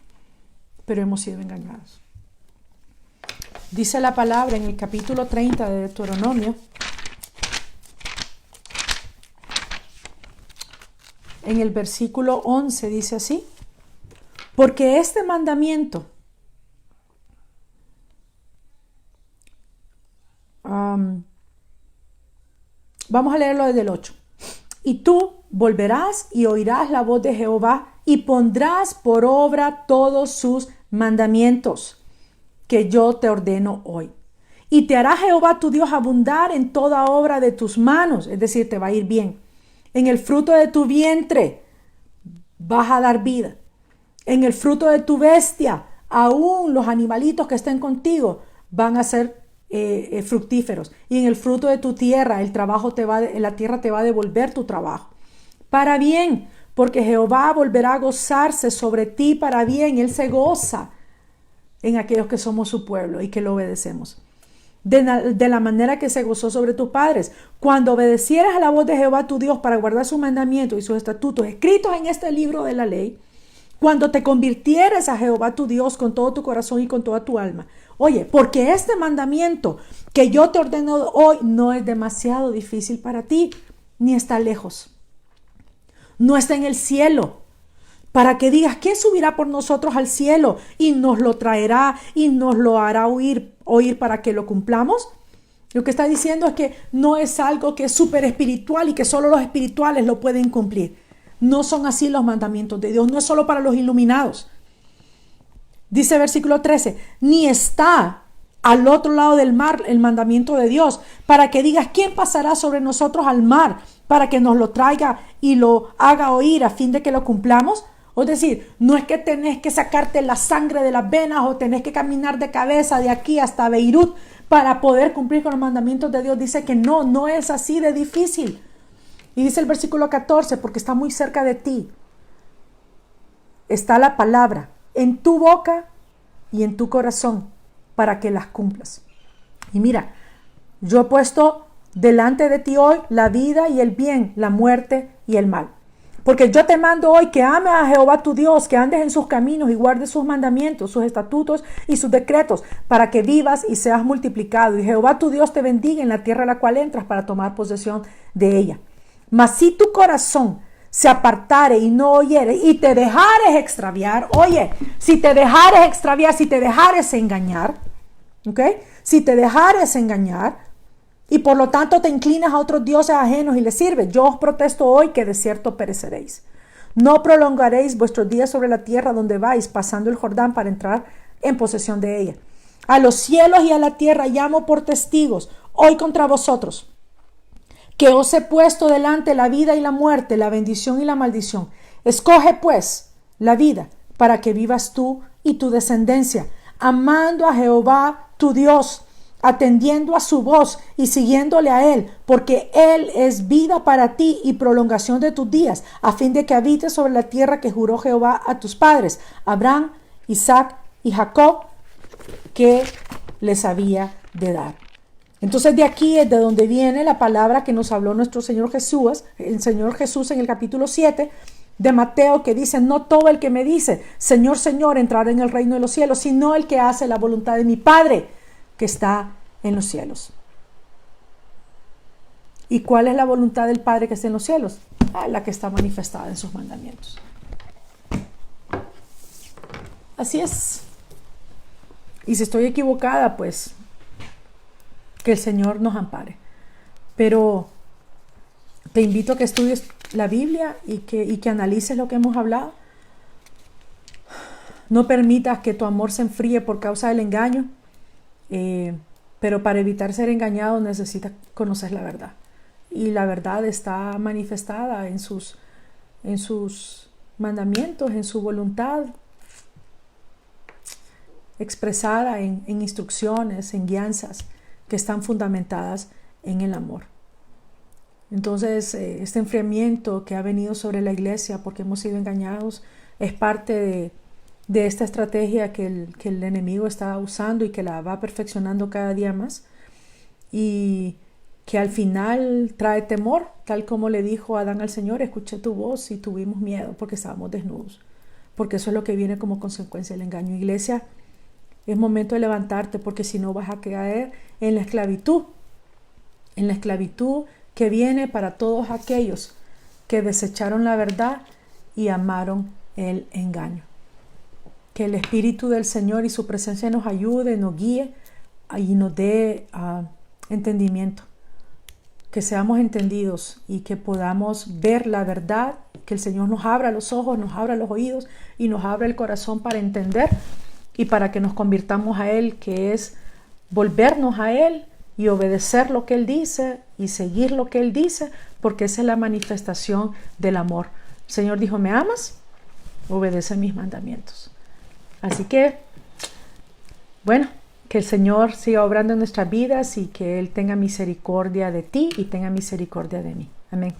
Speaker 1: Pero hemos sido engañados. Dice la palabra en el capítulo 30 de Deuteronomio, en el versículo 11, dice así: porque este mandamiento vamos a leerlo desde el 8. Y tú volverás y oirás la voz de Jehová y pondrás por obra todos sus mandamientos que yo te ordeno hoy. Y te hará Jehová tu Dios abundar en toda obra de tus manos, es decir, te va a ir bien. En el fruto de tu vientre vas a dar vida. En el fruto de tu bestia, aún los animalitos que estén contigo van a ser fructíferos. Y en el fruto de tu tierra, la tierra te va a devolver tu trabajo. Para bien, porque Jehová volverá a gozarse sobre ti para bien. Él se goza en aquellos que somos su pueblo y que lo obedecemos. De la manera que se gozó sobre tus padres. Cuando obedecieras a la voz de Jehová tu Dios para guardar sus mandamientos y sus estatutos escritos en este libro de la ley, cuando te convirtieres a Jehová tu Dios con todo tu corazón y con toda tu alma. Oye, porque este mandamiento que yo te ordeno hoy no es demasiado difícil para ti, ni está lejos. No está en el cielo, para que digas, ¿quién subirá por nosotros al cielo y nos lo traerá y nos lo hará oír para que lo cumplamos? Lo que está diciendo es que no es algo que es súper espiritual y que solo los espirituales lo pueden cumplir. No son así los mandamientos de Dios, no es solo para los iluminados. Dice versículo 13, ni está al otro lado del mar el mandamiento de Dios, para que digas, ¿quién pasará sobre nosotros al mar para que nos lo traiga y lo haga oír a fin de que lo cumplamos? Es decir, no es que tenés que sacarte la sangre de las venas o tenés que caminar de cabeza de aquí hasta Beirut para poder cumplir con los mandamientos de Dios. Dice que no es así de difícil. Y dice el versículo 14, porque está muy cerca de ti. Está la palabra en tu boca y en tu corazón para que las cumplas. Y mira, yo he puesto delante de ti hoy la vida y el bien, la muerte y el mal. Porque yo te mando hoy que ames a Jehová tu Dios, que andes en sus caminos y guardes sus mandamientos, sus estatutos y sus decretos, para que vivas y seas multiplicado. Y Jehová tu Dios te bendiga en la tierra a la cual entras para tomar posesión de ella. Mas si tu corazón se apartare y no oyere y te dejares extraviar, oye, si te dejares extraviar, si te dejares engañar, ¿ok? Si te dejares engañar, y por lo tanto te inclinas a otros dioses ajenos y les sirves, yo os protesto hoy que de cierto pereceréis. No prolongaréis vuestros días sobre la tierra donde vais, pasando el Jordán para entrar en posesión de ella. A los cielos y a la tierra llamo por testigos hoy contra vosotros, que os he puesto delante la vida y la muerte, la bendición y la maldición. Escoge pues la vida para que vivas tú y tu descendencia, amando a Jehová tu Dios, atendiendo a su voz y siguiéndole a él, porque él es vida para ti y prolongación de tus días, a fin de que habites sobre la tierra que juró Jehová a tus padres, Abraham, Isaac y Jacob, que les había de dar. Entonces de aquí es de donde viene la palabra que nos habló nuestro Señor Jesús, en el capítulo 7 de Mateo, que dice, no todo el que me dice, Señor, Señor, entrará en el reino de los cielos, sino el que hace la voluntad de mi Padre, que está en los cielos. ¿Y cuál es la voluntad del Padre que está en los cielos? La que está manifestada en sus mandamientos. Así es. Y si estoy equivocada, pues que el Señor nos ampare. Pero te invito a que estudies la Biblia y que analices lo que hemos hablado. No permitas que tu amor se enfríe por causa del engaño. Pero para evitar ser engañado necesitas conocer la verdad. Y la verdad está manifestada en sus mandamientos, en su voluntad, expresada en instrucciones, en guianzas que están fundamentadas en el amor. Entonces, este enfriamiento que ha venido sobre la iglesia porque hemos sido engañados es parte de esta estrategia que el enemigo está usando y que la va perfeccionando cada día más, y que al final trae temor, tal como le dijo Adán al Señor: escuché tu voz y tuvimos miedo porque estábamos desnudos, porque eso es lo que viene como consecuencia del engaño. Iglesia, es momento de levantarte, porque si no vas a caer en la esclavitud que viene para todos aquellos que desecharon la verdad y amaron el engaño. Que el Espíritu del Señor y su presencia nos ayude, nos guíe y nos dé entendimiento. Que seamos entendidos y que podamos ver la verdad, que el Señor nos abra los ojos, nos abra los oídos y nos abra el corazón para entender y para que nos convirtamos a Él, que es volvernos a Él y obedecer lo que Él dice y seguir lo que Él dice, porque esa es la manifestación del amor. El Señor dijo: ¿me amas? Obedece mis mandamientos. Así que, bueno, que el Señor siga obrando en nuestras vidas y que Él tenga misericordia de ti y tenga misericordia de mí. Amén.